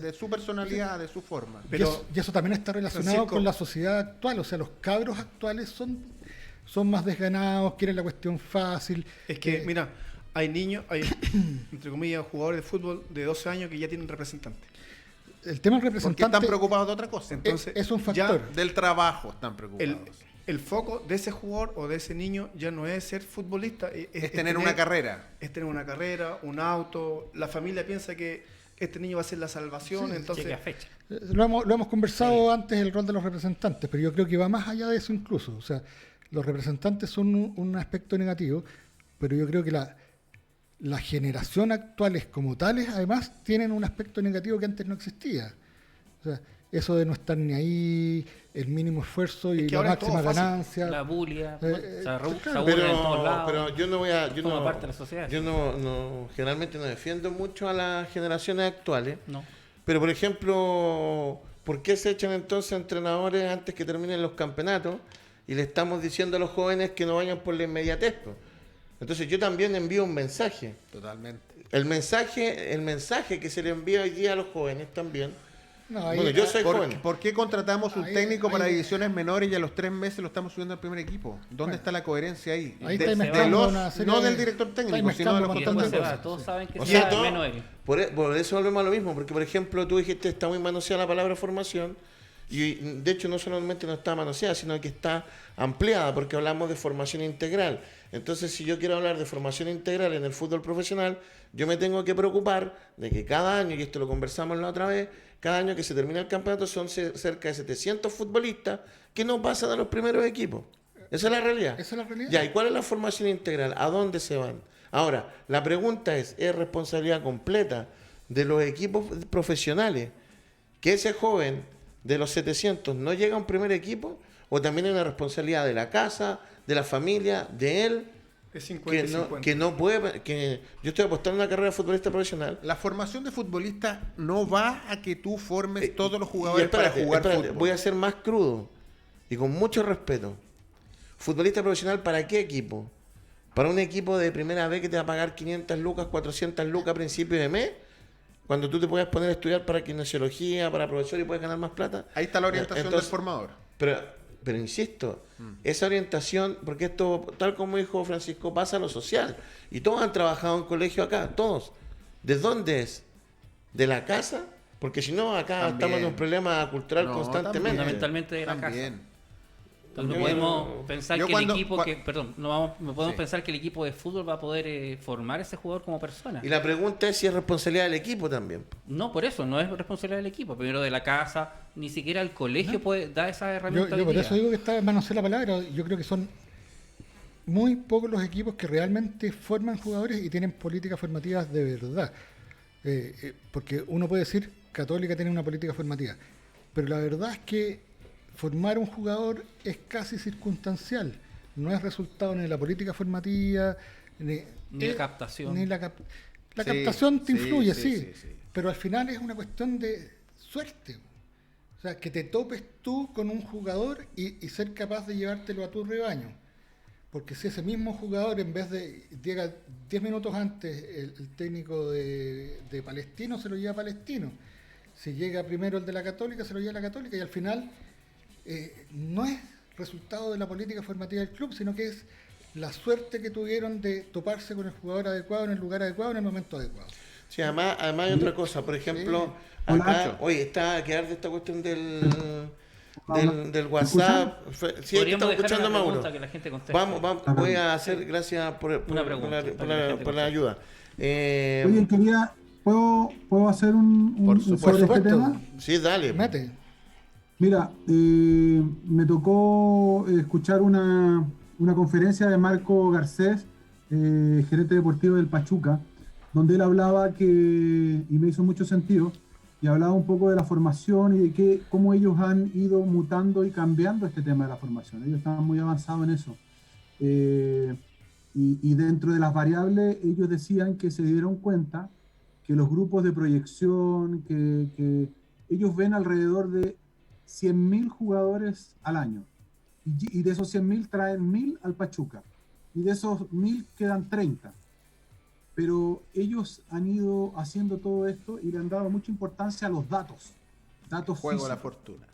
E: de su personalidad, de su forma.
B: Pero-
F: y eso también está relacionado
B: Francisco,
F: con la sociedad actual. O sea, los cabros actuales son más desganados, quieren la cuestión fácil.
B: Es que, mira, hay niños, hay, entre comillas, jugadores de fútbol de 12 años que ya tienen representantes.
F: El tema del
E: Porque
F: representante
E: están preocupados de otra cosa.
B: Entonces,
F: es un
B: ya
F: factor.
E: Del trabajo están
B: El,
E: preocupados.
B: el foco de ese jugador o de ese niño ya no es ser futbolista,
E: Es tener una carrera.
B: Es tener una carrera, un auto. La familia piensa que este niño va a ser la salvación,
F: Sí,
B: entonces...
D: Cheque a fecha.
F: Lo hemos conversado antes, el rol de los representantes, pero yo creo que va más allá de eso incluso. O sea, los representantes son un aspecto negativo, pero yo creo que la generación actuales como tales, además, tienen un aspecto negativo que antes no existía. O sea, eso de no estar ni ahí, el mínimo esfuerzo y
B: Es que
F: la
B: ahora es todo
F: máxima
B: fácil.
F: ganancia.
D: La bulia,
F: Eh,
D: se aburren
F: claro.
D: en todos lados.
A: Pero yo no voy a... Yo
D: Forma
A: no,
D: parte de la sociedad.
A: yo generalmente no defiendo mucho a las generaciones actuales.
D: No.
A: Pero, por ejemplo, ¿por qué se echan entonces entrenadores antes que terminen los campeonatos y le estamos diciendo a los jóvenes que no vayan por la inmediatez? Po? Entonces yo también envío un mensaje.
E: Totalmente.
A: El mensaje que se le envía hoy día a los jóvenes también.
F: No, ahí-
A: Bueno, yo soy joven.
E: ¿Por qué contratamos un
F: Ahí-
E: técnico para
F: ahí-
E: divisiones menores y a los 3 meses lo estamos subiendo al primer equipo? ¿Dónde
F: Bueno.
E: está la coherencia ahí?
F: Ahí
E: De-
F: estáis
E: de
F: mezclando
E: los-
F: una serie
E: no
F: de-
E: del director técnico,
F: estáis
E: sino de los
F: mezclando
D: Y
F: un montón
D: después
F: de
D: se va.
F: cosas,
D: Todos
F: sí.
D: saben que
A: O
D: se
A: sea,
D: va,
A: todo-
D: menos él.
A: por eso volvemos a lo mismo, porque por ejemplo tú dijiste está muy manoseada la palabra formación y de hecho no solamente no está manoseada, sino que está ampliada porque hablamos de formación integral. Entonces si yo quiero hablar de formación integral en el fútbol profesional, yo me tengo que preocupar de que cada año, y esto lo conversamos la otra vez, cada año que se termina el campeonato son cerca de 700 futbolistas que no pasan a los primeros equipos. Esa es la realidad.
F: Esa es la realidad.
A: Ya, ¿y cuál es la formación integral? ¿A dónde se van? Ahora, la pregunta es responsabilidad completa de los equipos profesionales que ese joven de los 700 no llega a un primer equipo? ¿O también es una responsabilidad de la casa, de la familia, de él?
B: Es 50 y 50.
A: Que no puede... que yo estoy apostando en una carrera de futbolista profesional.
E: La formación de futbolista no va a que tú formes todos los
A: Y
E: jugadores
A: espérate,
E: para jugar
A: espérate,
E: fútbol.
A: voy a ser más crudo y con mucho respeto. ¿Futbolista profesional para qué equipo? ¿Para un equipo de primera vez que te va a pagar 500 lucas, 400 lucas a principio de mes? Cuando tú te puedes poner a estudiar para kinesiología, para profesor y puedes ganar más plata.
E: Ahí está la orientación
A: Entonces,
E: del formador.
A: Pero insisto, esa orientación, porque esto, tal como dijo Francisco, pasa a lo social. Y todos han trabajado en colegio acá, todos. ¿De dónde es? ¿De la casa? Porque si no, acá
E: También.
A: estamos en un problema cultural
E: No,
A: constantemente.
D: Fundamentalmente de la casa.
E: También.
D: No
A: Yo-
D: podemos pensar
E: yo
D: que
E: cuando-
D: el equipo
E: cua-
D: que, perdón, no podemos
E: Sí.
D: pensar que el equipo de fútbol va a poder formar a ese jugador como persona.
A: Y la pregunta es si es responsabilidad del equipo también.
D: No, por eso, no es responsabilidad del equipo, primero de la casa, ni siquiera el colegio puede dar esa
F: Yo,
D: herramienta.
F: yo
D: hoy
F: por
D: día.
F: eso digo que está manosear la palabra. Yo creo que son muy pocos los equipos que realmente forman jugadores y tienen políticas formativas de verdad. Porque uno puede decir, Católica tiene una política formativa, pero la verdad es que formar un jugador es casi circunstancial. No es resultado ni de la política formativa,
D: Ni de captación.
F: Ni la
E: Sí,
F: captación te
E: sí,
F: influye,
E: sí,
F: sí,
E: sí, sí.
F: pero al final es una cuestión de suerte. O sea, que te topes tú con un jugador y ser capaz de llevártelo a tu rebaño. Porque si ese mismo jugador, en vez de llega 10 minutos antes el técnico de Palestino, se lo lleva a Palestino. Si llega primero el de la Católica, se lo lleva a la Católica. Y al final no es resultado de la política formativa del club, sino que es la suerte que tuvieron de toparse con el jugador adecuado, en el lugar adecuado, en el momento adecuado.
A: Sí, además hay otra cosa. Por ejemplo,
C: Hola,
A: acá,
C: Nacho.
A: oye, está a quedar de esta cuestión del
C: ¿Me
A: WhatsApp. Sí, aquí estamos
D: Podríamos dejar
A: escuchando a
D: una
A: Mauro.
D: pregunta que la gente conteste.
A: Voy a hacer, gracias por
D: Una pregunta,
A: por
D: para que la gente
A: por la ayuda.
G: Oye, ¿puedo hacer
E: Por
G: sobre
E: supuesto.
G: este tema?
A: Sí, dale.
F: Mate.
G: Mira, me tocó escuchar una conferencia de Marco Garcés, gerente deportivo del Pachuca, donde él hablaba y me hizo mucho sentido, y hablaba un poco de la formación y de cómo ellos han ido mutando y cambiando este tema de la formación. Ellos estaban muy avanzados en eso. Y dentro de las variables, ellos decían que se dieron cuenta que los grupos de proyección, que ellos ven alrededor de 100.000 jugadores al año. Y de esos 100.000 traen 1.000 al Pachuca. Y de esos 1.000 quedan 30. Pero ellos han ido haciendo todo esto y le han dado mucha importancia a los datos. Datos
E: Juego de la
G: físicos,
E: fortuna.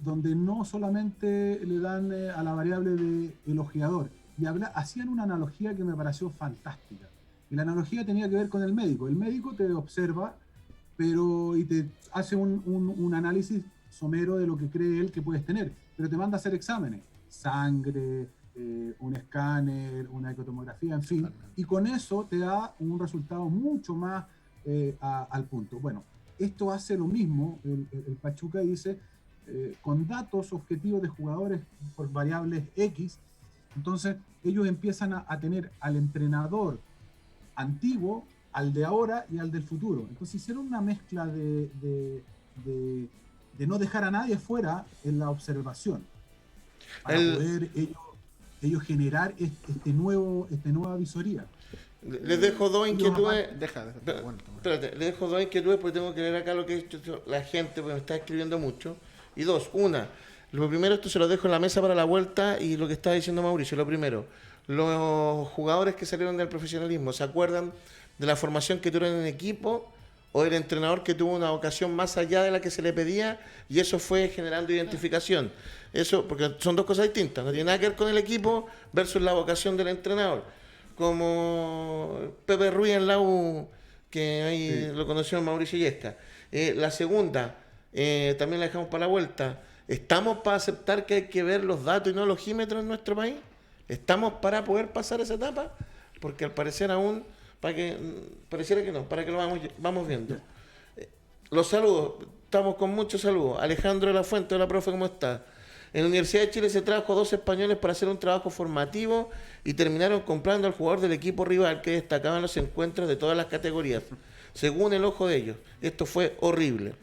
G: donde no solamente le dan a la variable de elogiador. Y hacían una analogía que me pareció fantástica. Y la analogía tenía que ver con el médico. El médico te observa, y te hace un análisis somero de lo que cree él que puedes tener, pero te manda a hacer exámenes, sangre, un escáner, una ecotomografía, en fin, y con eso te da un resultado mucho más al punto. Bueno, esto hace lo mismo el Pachuca, dice, con datos objetivos de jugadores por variables X. Entonces ellos empiezan a tener al entrenador antiguo, al de ahora y al del futuro. Entonces hicieron una mezcla de no dejar a nadie fuera en la observación, para poder ellos generar esta nueva visoría.
A: Les dejo dos inquietudes.
E: Bueno,
A: Espérate, les dejo dos inquietudes porque tengo que leer acá lo que ha hecho la gente, porque me está escribiendo mucho. Y dos, una, lo primero, esto se lo dejo en la mesa para la vuelta, y lo que está diciendo Mauricio, lo primero, los jugadores que salieron del profesionalismo, ¿se acuerdan de la formación que tuvieron en equipo o del entrenador que tuvo una vocación más allá de la que se le pedía y eso fue generando identificación? Eso, porque son dos cosas distintas, no tiene nada que ver con el equipo versus la vocación del entrenador. Como Pepe Ruiz en la U, que ahí lo conoció Mauricio Yesca. La segunda, también la dejamos para la vuelta. ¿Estamos para aceptar que hay que ver los datos y no los logímetros en nuestro país? ¿Estamos para poder pasar esa etapa? Porque al parecer aún, pareciera que no, para que lo vamos viendo. Los saludos, estamos con muchos saludos. Alejandro de la Fuente, hola profe, ¿cómo está? En la Universidad de Chile se trajo a 2 españoles para hacer un trabajo formativo y terminaron comprando al jugador del equipo rival que destacaba en los encuentros de todas las categorías, según el ojo de ellos. Esto fue horrible.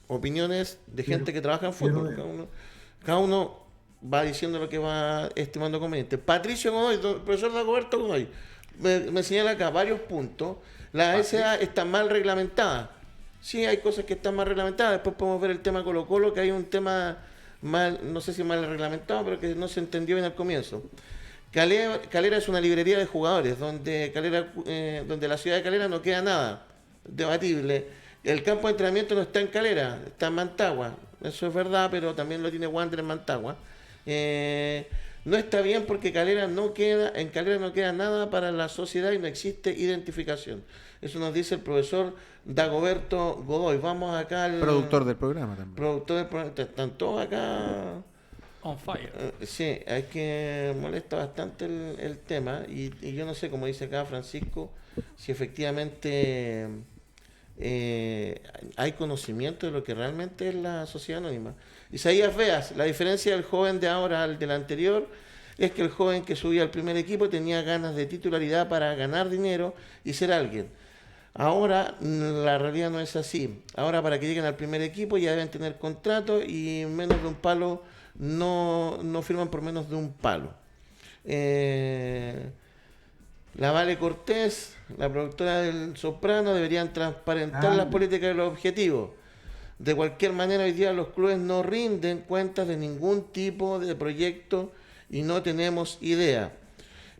A: Opiniones de gente que trabaja en fútbol. Cada uno va diciendo lo que va estimando conveniente. Patricio Godoy, profesor Dagoberto Godoy, me señala acá varios puntos. La SA está mal reglamentada. Sí, hay cosas que están mal reglamentadas. Después podemos ver el tema Colo-Colo, que hay un tema mal, no sé si mal reglamentado, pero que no se entendió bien al comienzo. Calera es una librería de jugadores, donde la ciudad de Calera no queda nada debatible. El campo de entrenamiento no está en Calera, está en Mantagua. Eso es verdad, pero también lo tiene Wander en Mantagua. No está bien porque en Calera no queda nada para la sociedad y no existe identificación. Eso nos dice el profesor Dagoberto Godoy. Vamos acá al
E: productor del programa también.
A: productor del programa. Están todos acá
D: On fire.
A: Sí, es que molesta bastante el tema y yo no sé, como dice acá Francisco, si efectivamente hay conocimiento de lo que realmente es la sociedad anónima. Isaías Veas, la diferencia del joven de ahora al del anterior es que el joven que subía al primer equipo tenía ganas de titularidad para ganar dinero y ser alguien. Ahora la realidad no es así. Ahora para que lleguen al primer equipo ya deben tener contrato y menos de un palo no firman por menos de un palo. La Vale Cortés, la productora del Soprano, deberían transparentar las políticas y los objetivos. De cualquier manera, hoy día los clubes no rinden cuentas de ningún tipo de proyecto y no tenemos idea.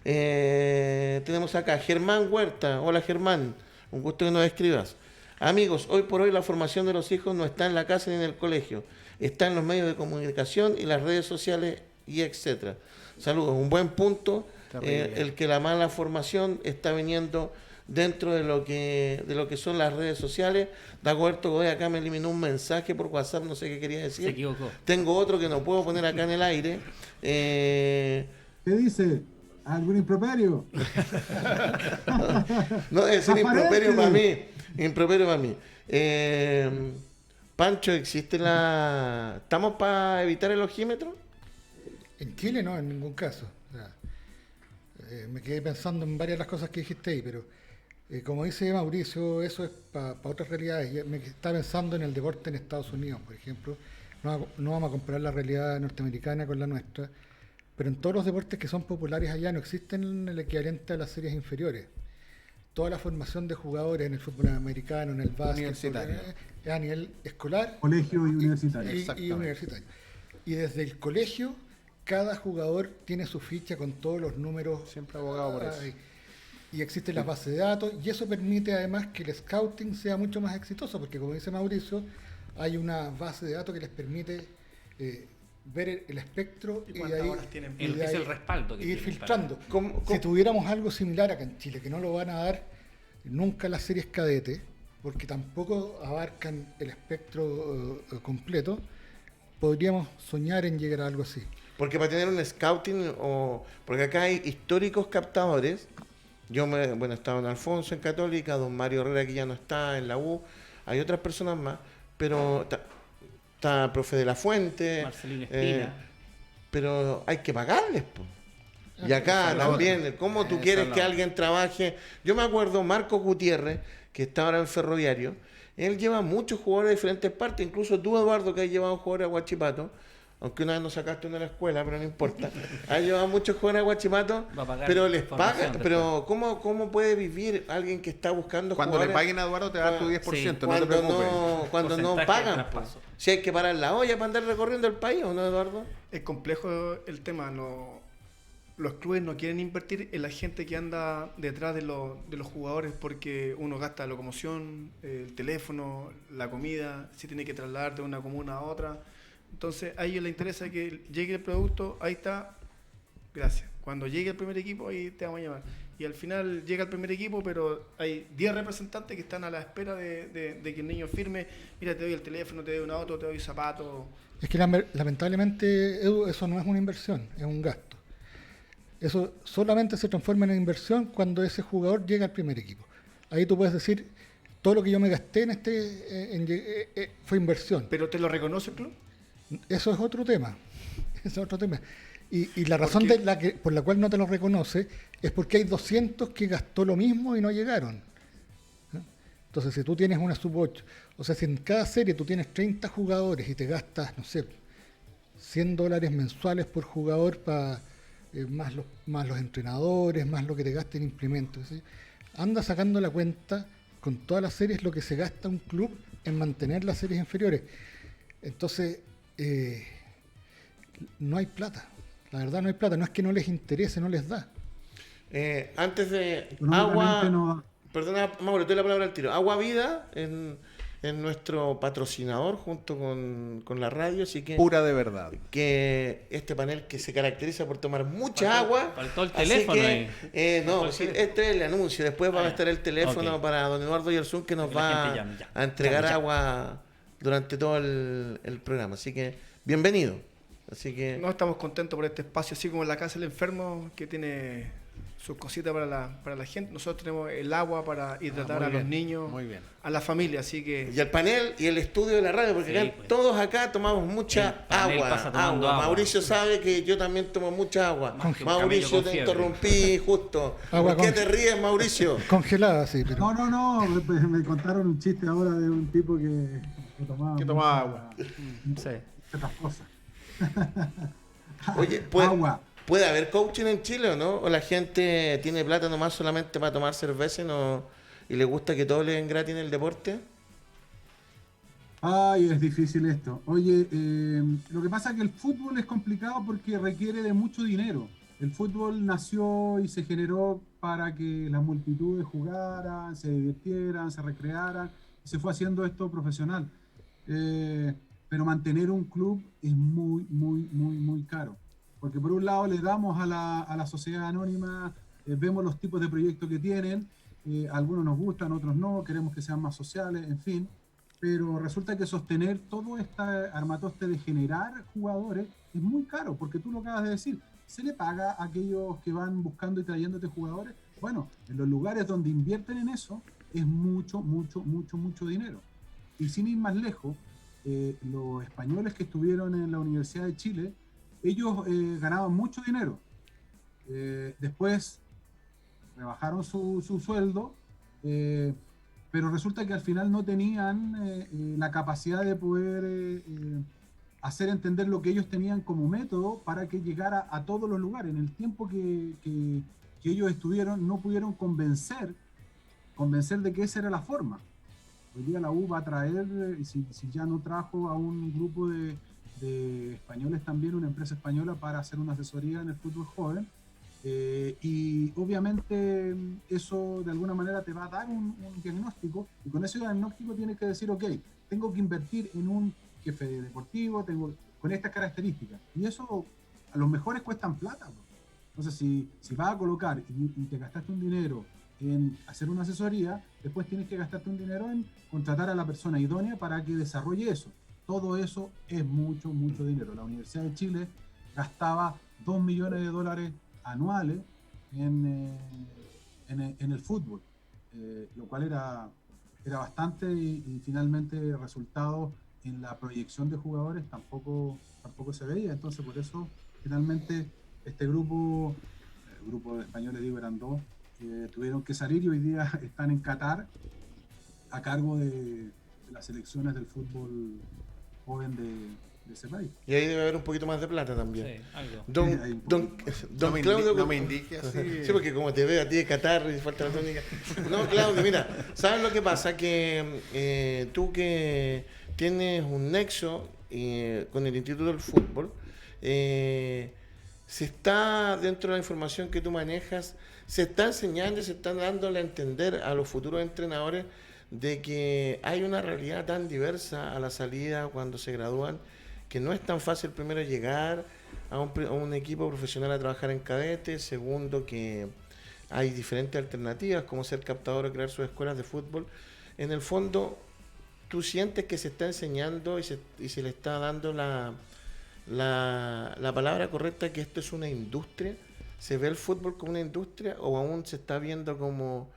A: Tenemos acá Germán Huerta. Hola Germán, un gusto que nos escribas. Amigos, hoy por hoy la formación de los hijos no está en la casa ni en el colegio, está en los medios de comunicación y las redes sociales y etcétera. Saludos, un buen punto, el que la mala formación está viniendo dentro de lo que son las redes sociales. Dagoberto Godoy acá me eliminó un mensaje por WhatsApp, no sé qué quería decir.
D: Se equivocó.
A: Tengo otro que no puedo poner acá en el aire.
G: ¿Qué dice? ¿Algún improperio?
A: No, es un improperio para mí. Improperio para mí. Pancho, ¿existe la... ¿Estamos para evitar el ojímetro?
F: En Chile no, en ningún caso. O sea, me quedé pensando en varias de las cosas que dijiste ahí, pero como dice Mauricio, eso es para otras realidades. Me está pensando en el deporte en Estados Unidos, por ejemplo. No vamos a comparar la realidad norteamericana con la nuestra, pero en todos los deportes que son populares allá no existen el equivalente a las series inferiores. Toda la formación de jugadores en el fútbol americano, en el básquet, es a nivel escolar,
G: Colegio y universitario.
F: y universitario. Y desde el colegio, cada jugador tiene su ficha con todos los números.
E: Siempre abogado por eso.
F: Y existen las bases de datos, y eso permite además que el scouting sea mucho más exitoso, porque como dice Mauricio, hay una base de datos que les permite ver el espectro
B: ¿Y
F: de
B: cuántas
F: ahí,
B: horas tienen?
D: Es el respaldo que
F: ir
D: tienen
F: filtrando.
A: ¿Cómo?
F: Si tuviéramos algo similar acá en Chile, que no lo van a dar nunca las series cadete, porque tampoco abarcan el espectro completo, podríamos soñar en llegar a algo así.
A: Porque para tener un scouting, porque acá hay históricos captadores. Yo estaba en Alfonso en Católica, don Mario Herrera que ya no está en la U, hay otras personas más, pero está profe de la Fuente,
D: Marcelino Espina.
A: pero hay que pagarles, po. Y acá también, ¿cómo tú quieres que alguien trabaje? Yo me acuerdo Marco Gutiérrez, que está ahora en Ferroviario, él lleva muchos jugadores de diferentes partes, incluso tú, Eduardo, que has llevado jugadores a Huachipato, aunque una vez nos sacaste uno de la escuela, pero no importa. Has llevado muchos jugadores a Huachipato, pero les pagan. Pero ¿cómo puede vivir alguien que está buscando
E: Cuando
A: jugadores?
E: le paguen a Eduardo te da tu 10%,
D: Sí,
E: no te
A: Cuando
E: preocupes.
A: cuando no
D: Porcentaje de
A: pagan.
D: traspaso.
A: Si hay que parar la olla para andar recorriendo el país, ¿o no, Eduardo?
B: Es complejo el tema. Los clubes no quieren invertir en la gente que anda detrás de los jugadores porque uno gasta la locomoción, el teléfono, la comida, si tiene que trasladar de una comuna a otra. Entonces a ellos les interesa que llegue el producto, ahí está, gracias. Cuando llegue el primer equipo, ahí te vamos a llamar. Y al final llega el primer equipo, pero hay 10 representantes que están a la espera de que el niño firme. Mira, te doy el teléfono, te doy un auto, te doy zapatos.
F: Es que lamentablemente, Edu, eso no es una inversión, es un gasto. Eso solamente se transforma en inversión cuando ese jugador llega al primer equipo. Ahí tú puedes decir, todo lo que yo me gasté fue inversión.
B: ¿Pero te lo reconoce el club?
F: Eso es otro tema. Es otro tema. Y la razón por la cual no te lo reconoce es porque hay 200 que gastó lo mismo y no llegaron. ¿No? Entonces, si tú tienes una sub-8, o sea, si en cada serie tú tienes 30 jugadores y te gastas, no sé, $100 mensuales por jugador más los entrenadores, más lo que te gasta en implementos, ¿sí? Anda sacando la cuenta con todas las series lo que se gasta un club en mantener las series inferiores. Entonces, no hay plata. La verdad no hay plata. No es que no les interese, no les da.
A: Antes de
G: Económicamente no.
A: Perdona, Mauro, te doy la palabra al tiro. Agua Vida en nuestro patrocinador junto con la radio, así que
E: Pura de verdad.
A: que este panel que se caracteriza por tomar mucha agua.
D: Faltó el
A: así
D: teléfono
A: que,
D: ahí.
A: no,
D: Faltó el
A: sí,
D: teléfono.
A: este es el anuncio. Después va a
D: ya.
A: estar el teléfono
D: Ok.
A: para don Eduardo Yersun que nos
D: Que la
A: va
D: gente llame, ya.
A: a entregar
D: Llame, ya.
A: agua durante todo el programa. Así que, bienvenido. Así que
B: No, estamos contentos por este espacio, así como la Casa del Enfermo, que tiene sus cositas para la gente. Nosotros tenemos el agua para hidratar
E: muy
B: a los
E: bien,
B: niños,
E: muy bien.
B: a la familia, así que...
A: y el panel y el estudio de la radio, porque
D: Sí,
A: acá,
D: pues.
A: todos acá tomamos mucha
D: El panel
A: agua,
D: pasa tomando
A: agua.
D: agua.
A: Mauricio sabe que yo también tomo mucha agua.
D: Más que un camello
A: Mauricio,
D: con
A: te
D: fiebre.
A: interrumpí justo.
F: Agua
A: ¿Por qué
F: con-
A: te ríes, Mauricio?
F: Congelada, sí, pero.
G: No, me contaron un chiste ahora de un tipo que tomaba,
E: Que tomaba agua.
D: Sí.
G: otras cosas.
A: Oye,
G: Agua.
A: ¿puede haber coaching en Chile o no? ¿O la gente tiene plata nomás solamente para tomar cerveza y le gusta que todo le den gratis en el deporte?
G: Ay, es difícil esto. Oye, lo que pasa es que el fútbol es complicado porque requiere de mucho dinero. El fútbol nació y se generó para que las multitudes jugaran, se divirtieran, se recrearan. Se fue haciendo esto profesional. Pero mantener un club es muy caro. Porque por un lado le damos a la sociedad anónima, vemos los tipos de proyectos que tienen, algunos nos gustan, otros no, queremos que sean más sociales, en fin. Pero resulta que sostener todo este armatoste de generar jugadores es muy caro, porque tú lo acabas de decir, se le paga a aquellos que van buscando y trayéndote jugadores. Bueno, en los lugares donde invierten en eso es mucho dinero. Y sin ir más lejos, los españoles que estuvieron en la Universidad de Chile, ellos ganaban mucho dinero. Después rebajaron su sueldo, pero resulta que al final no tenían la capacidad de poder hacer entender lo que ellos tenían como método para que llegara a todos los lugares. En el tiempo que ellos estuvieron, no pudieron convencer de que esa era la forma. Hoy día la U va a traer, si ya no trajo a un grupo de españoles también, una empresa española para hacer una asesoría en el fútbol joven, y obviamente eso de alguna manera te va a dar un diagnóstico, y con ese diagnóstico tienes que decir, ok, tengo que invertir en un jefe deportivo, con estas características, y eso a los mejores cuestan plata, bro. Entonces si vas a colocar y te gastaste un dinero en hacer una asesoría, después tienes que gastarte un dinero en contratar a la persona idónea para que desarrolle eso. Todo eso es mucho dinero. La Universidad de Chile gastaba $2 millones anuales en el fútbol, lo cual era bastante, y finalmente el resultado en la proyección de jugadores tampoco se veía. Entonces por eso finalmente este grupo, el grupo de españoles, digo, eran dos, tuvieron que salir, y hoy día están en Qatar a cargo de las selecciones del fútbol joven de ese país.
A: Y ahí debe haber un poquito más de plata también.
D: Sí, algo.
A: Don
E: No
A: Claudio,
E: me indique así.
A: Sí, porque como te veo a ti de Qatar y falta la tónica. No, Claudio, mira, ¿sabes lo que pasa? Que tú que tienes un nexo con el Instituto del Fútbol, se está, dentro de la información que tú manejas, se está enseñando y se está dándole a entender a los futuros entrenadores de que hay una realidad tan diversa a la salida cuando se gradúan, que no es tan fácil primero llegar a un equipo profesional a trabajar en cadete, segundo que hay diferentes alternativas como ser captador o crear sus escuelas de fútbol. En el fondo, tú sientes que se está enseñando y se le está dando la palabra correcta, que esto es una industria. ¿Se ve el fútbol como una industria o aún se está viendo como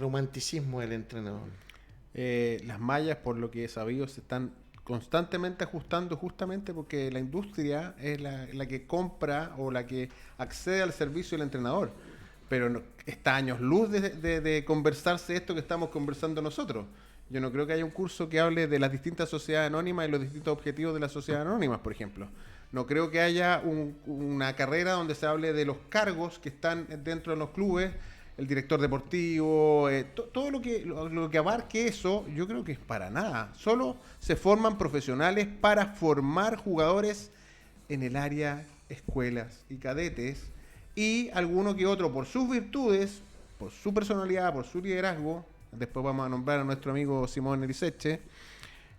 A: romanticismo del entrenador?
E: Las mallas, por lo que he sabido, se están constantemente ajustando, justamente porque la industria es la que compra o la que accede al servicio del entrenador. Pero está años luz de conversarse esto que estamos conversando nosotros. Yo no creo que haya un curso que hable de las distintas sociedades anónimas y los distintos objetivos de las sociedades anónimas, por ejemplo. No creo que haya una carrera donde se hable de los cargos que están dentro de los clubes, el director deportivo, todo lo que abarque eso. Yo creo que es para nada. Solo se forman profesionales para formar jugadores en el área escuelas y cadetes, y alguno que otro por sus virtudes, por su personalidad, por su liderazgo. Después vamos a nombrar a nuestro amigo Simón Eriseche,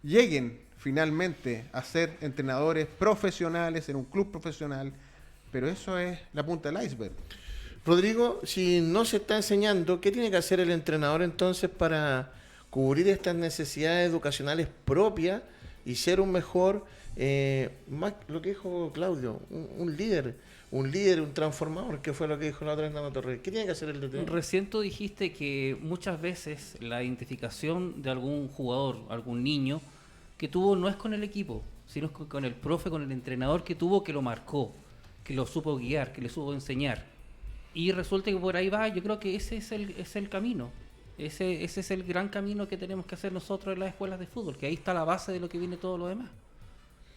E: lleguen finalmente a ser entrenadores profesionales en un club profesional, pero eso es la punta del iceberg.
A: Rodrigo, si no se está enseñando, ¿qué tiene que hacer el entrenador entonces para cubrir estas necesidades educacionales propias y ser un mejor Más lo que dijo Claudio, un líder, un transformador, que fue lo que dijo la otra vez Nando Torres. ¿Qué tiene que hacer el DT?
D: Recién tú dijiste que muchas veces la identificación de algún jugador, algún niño que tuvo no es con el equipo, sino con el profe, con el entrenador que tuvo, que lo marcó, que lo supo guiar, que le supo enseñar. Y resulta que por ahí va, yo creo que ese es el camino. Ese es el gran camino que tenemos que hacer nosotros en las escuelas de fútbol, que ahí está la base de lo que viene todo lo demás.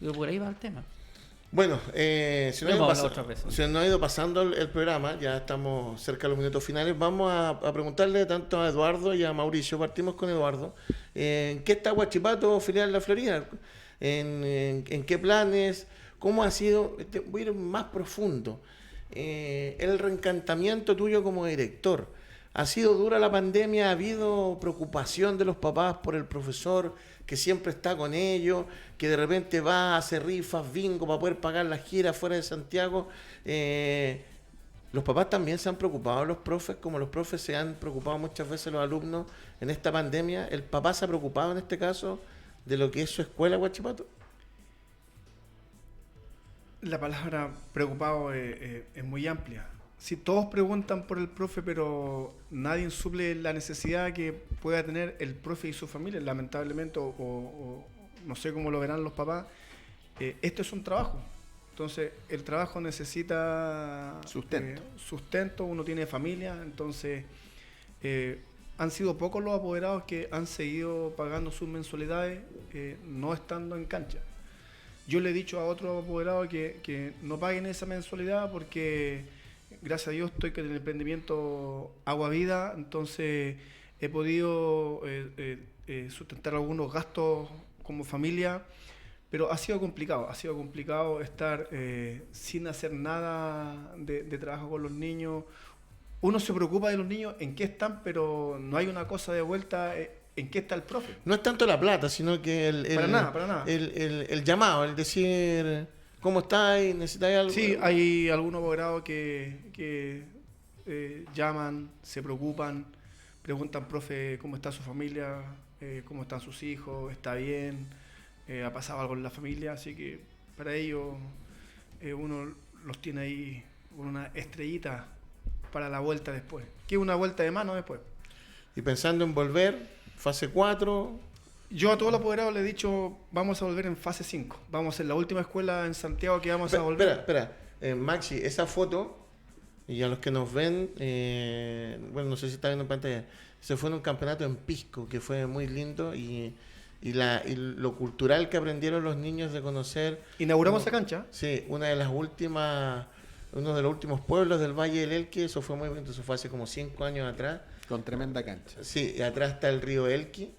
D: Pero por ahí va el tema.
A: Bueno, si no ha ido pasando el programa, ya estamos cerca de los minutos finales, vamos a preguntarle tanto a Eduardo y a Mauricio. Partimos con Eduardo. ¿En qué está Huachipato, filial de la Florida? ¿En qué planes? ¿Cómo ha sido? Voy a ir más profundo. El reencantamiento tuyo como director. ¿Ha sido dura la pandemia? ¿Ha habido preocupación de los papás por el profesor que siempre está con ellos, que de repente va a hacer rifas, bingo para poder pagar las giras fuera de Santiago? Los papás también se han preocupado, los profes, como los profes se han preocupado muchas veces los alumnos en esta pandemia. ¿El papá se ha preocupado en este caso de lo que es su escuela, Huachipato?
B: La palabra preocupado es muy amplia. Sí, todos preguntan por el profe, pero nadie suple la necesidad que pueda tener el profe y su familia, lamentablemente, o no sé cómo lo verán los papás. Esto es un trabajo. Entonces, el trabajo necesita sustento, uno tiene familia, entonces han sido pocos los apoderados que han seguido pagando sus mensualidades no estando en cancha. Yo le he dicho a otros apoderados que no paguen esa mensualidad porque gracias a Dios estoy con el emprendimiento Agua Vida, entonces he podido sustentar algunos gastos como familia, pero ha sido complicado estar sin hacer nada de trabajo con los niños. Uno se preocupa de los niños, en qué están, pero no hay una cosa de vuelta en qué está el profe.
A: No es tanto la plata, sino que
B: para nada.
A: El llamado, el decir... ¿Cómo estáis? ¿Necesitáis algo?
B: Sí, hay algunos apoderados que llaman, se preocupan, preguntan, profe, ¿cómo está su familia? ¿Cómo están sus hijos? ¿Está bien? ¿Ha pasado algo en la familia? Así que para ellos uno los tiene ahí con una estrellita para la vuelta después. Que una vuelta de mano después.
A: Y pensando en volver, fase 4...
B: Yo a todos los apoderados les he dicho, vamos a volver en fase 5. Vamos a ser la última escuela en Santiago que vamos a volver.
A: Espera. Maxi, esa foto, y a los que nos ven, bueno, no sé si está viendo en pantalla, se fue en un campeonato en Pisco, que fue muy lindo, y lo cultural que aprendieron los niños de conocer.
B: ¿Inauguramos esa cancha?
A: Sí, uno de los últimos pueblos del Valle del Elqui. Eso fue muy bonito, eso fue hace como 5 años atrás.
E: Con tremenda cancha.
A: Sí, y atrás está el río Elqui.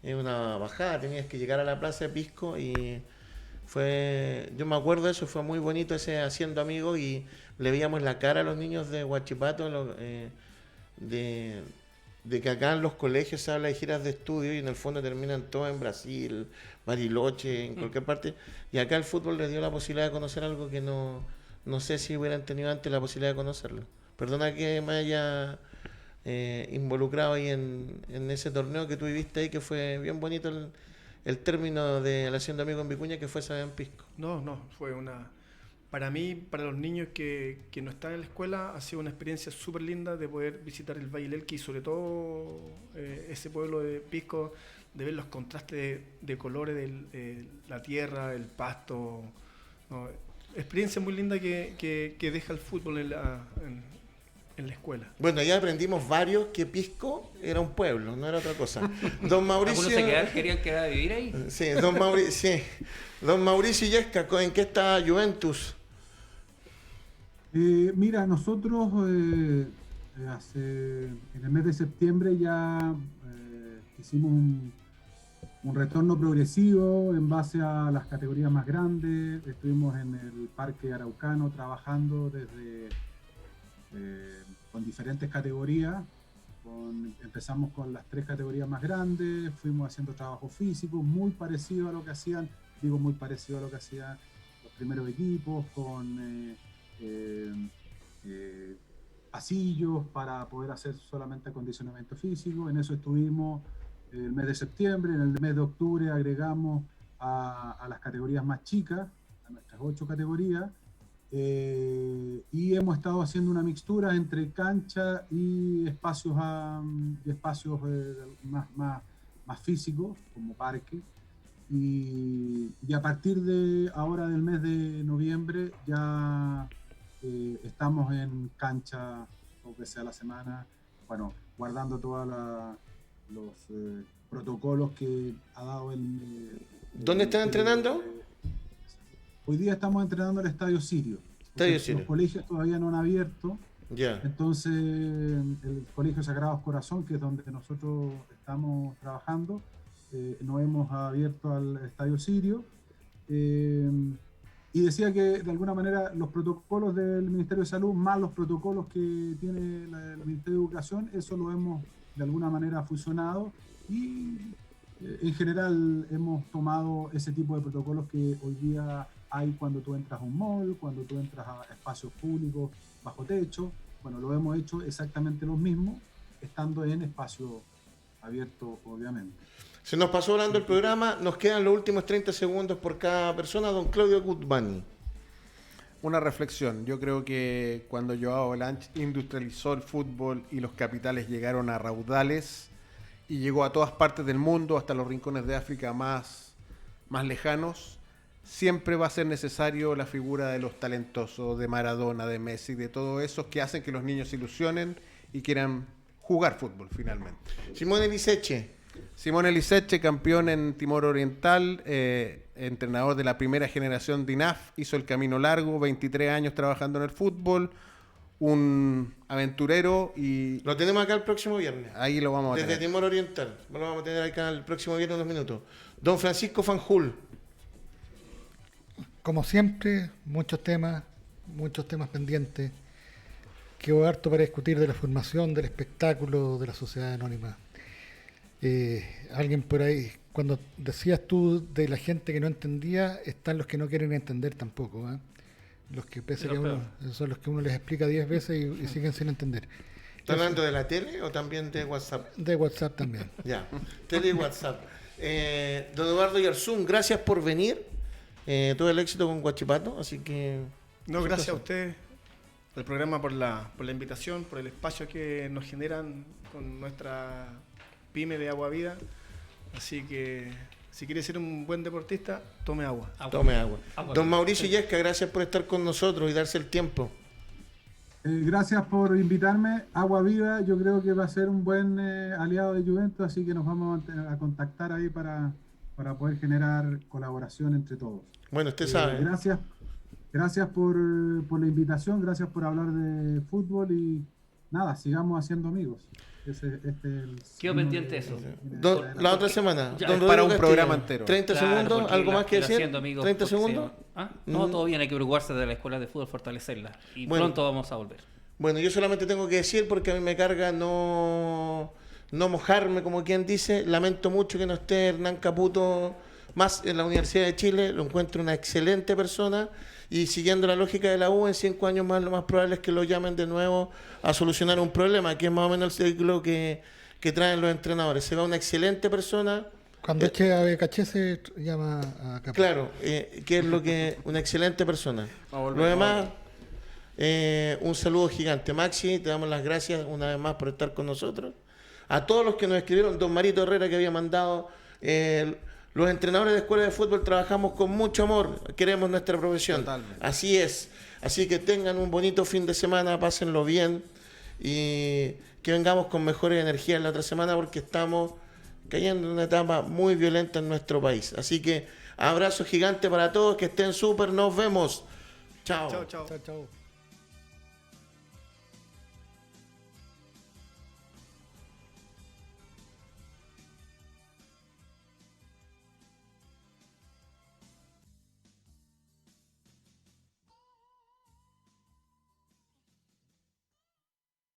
A: Es una bajada, tenías que llegar a la plaza de Pisco y yo me acuerdo de eso, fue muy bonito ese haciendo amigos y le veíamos la cara a los niños de Huachipato de que acá en los colegios se habla de giras de estudio y en el fondo terminan todos en Brasil, Bariloche, en cualquier parte, y acá el fútbol les dio la posibilidad de conocer algo que no sé si hubieran tenido antes la posibilidad de conocerlo. Perdona que me haya involucrado ahí en ese torneo que tú viviste ahí, que fue bien bonito el término de la Hacienda Amigo en Vicuña, que fue esa en Pisco.
B: No, fue para mí, para los niños que no están en la escuela, ha sido una experiencia súper linda de poder visitar el Valle del Elqui y sobre todo ese pueblo de Pisco, de ver los contrastes de colores de la tierra, el pasto. ¿No? Experiencia muy linda que deja el fútbol en la escuela.
A: Bueno, ya aprendimos varios que Pisco era un pueblo, no era otra cosa. Don Mauricio...
D: ¿Algunos querían quedar a vivir ahí?
A: Sí, Don Mauricio Yesca, ¿en qué está Juventus?
G: Mira, nosotros en el mes de septiembre ya hicimos un retorno progresivo en base a las categorías más grandes. Estuvimos en el Parque Araucano trabajando con diferentes categorías. Empezamos con las 3 categorías más grandes, fuimos haciendo trabajo físico muy parecido a lo que hacían los primeros equipos, con pasillos para poder hacer solamente acondicionamiento físico. En eso estuvimos el mes de septiembre. En el mes de octubre agregamos a las categorías más chicas, a nuestras 8 categorías, y hemos estado haciendo una mixtura entre cancha y espacios, más físicos, como parque. Y a partir de ahora del mes de noviembre ya estamos en cancha 2 veces a la semana, bueno, guardando todos los protocolos que ha dado
A: ¿Dónde están entrenando?
G: Hoy día estamos entrenando en el Estadio Sirio. Los colegios todavía no han abierto.
A: Ya.
G: Entonces, el Colegio Sagrados Corazón, que es donde nosotros estamos trabajando, nos hemos abierto al Estadio Sirio. Y decía que, de alguna manera, los protocolos del Ministerio de Salud, más los protocolos que tiene el Ministerio de Educación, eso lo hemos, de alguna manera, fusionado. Y, en general, hemos tomado ese tipo de protocolos que hoy día hay cuando tú entras a un mall, cuando tú entras a espacios públicos bajo techo. Bueno, lo hemos hecho exactamente lo mismo, estando en espacio abierto, obviamente.
A: Se nos pasó hablando el programa, nos quedan los últimos 30 segundos por cada persona. Don Claudio Gutmani.
E: Una reflexión. Yo creo que cuando Joao Avalanche industrializó el fútbol y los capitales llegaron a raudales y llegó a todas partes del mundo, hasta los rincones de África más lejanos, siempre va a ser necesario la figura de los talentosos, de Maradona, de Messi, de todos esos que hacen que los niños se ilusionen y quieran jugar fútbol finalmente.
A: Simone Liceche.
E: Simone Liceche, campeón en Timor Oriental, entrenador de la primera generación de INAF, hizo el camino largo, 23 años trabajando en el fútbol, un aventurero y...
A: Lo tenemos acá el próximo viernes.
E: Ahí lo vamos a
A: Desde
E: tener.
A: Timor Oriental. Lo vamos a tener acá el próximo viernes unos minutos. Don Francisco Fanjul.
F: Como siempre, muchos temas pendientes. Quedó harto para discutir de la formación, del espectáculo, de la sociedad anónima. Alguien por ahí, cuando decías tú de la gente que no entendía, están los que no quieren entender tampoco, ¿eh? Los que pese que uno, son los que uno les explica 10 veces y siguen sin entender.
A: ¿Está hablando de la tele o también de WhatsApp?
F: De WhatsApp también.
A: Ya, tele y WhatsApp. Don Eduardo Yarzún, gracias por venir. Todo el éxito con Huachipato, así que...
B: No, gracias a usted, al programa, por la invitación, por el espacio que nos generan con nuestra pyme de Agua Vida. Así que, si quiere ser un buen deportista, tome agua.
A: Tome agua. Don Mauricio Yesca, gracias por estar con nosotros y darse el tiempo.
G: Gracias por invitarme. Agua Viva, yo creo que va a ser un buen aliado de Juventus, así que nos vamos a contactar ahí para poder generar colaboración entre todos.
A: Bueno, usted sabe.
G: Gracias por la invitación, gracias por hablar de fútbol y nada, sigamos haciendo amigos.
D: Quedo pendiente de eso.
A: La otra semana.
D: Ya,
A: Don
E: para
A: Rodrigo
E: un
A: Castillo,
E: programa entero.
A: 30
D: Claro,
A: segundos,
D: porque
A: ¿algo más que
D: el
A: decir?
D: Haciendo Amigos
A: 30 segundos.
D: No, todo bien, hay que preocuparse de la escuela de fútbol, fortalecerla. Y
A: Bueno.
D: pronto vamos a volver.
A: Bueno, yo solamente tengo que decir, porque a mí me carga no mojarme, como quien dice. Lamento mucho que no esté Hernán Caputo más en la Universidad de Chile. Lo encuentro una excelente persona. Y siguiendo la lógica de la U, en 5 años más lo más probable es que lo llamen de nuevo a solucionar un problema, que es más o menos el ciclo que traen los entrenadores. Se va una excelente persona.
F: Cuando eche a Becaché se llama a Caputo.
A: Claro, que es lo que una excelente persona. Lo demás, un saludo gigante. Maxi, te damos las gracias una vez más por estar con nosotros. A todos los que nos escribieron, don Marito Herrera, que había mandado, los entrenadores de escuela de fútbol trabajamos con mucho amor, queremos nuestra profesión.
E: Totalmente.
A: Así es. Así que tengan un bonito fin de semana, pásenlo bien y que vengamos con mejores energías la otra semana, porque estamos cayendo en una etapa muy violenta en nuestro país. Así que abrazo gigante para todos, que estén súper, nos vemos. Chao.
B: Chao, chao.
F: Chao, chao.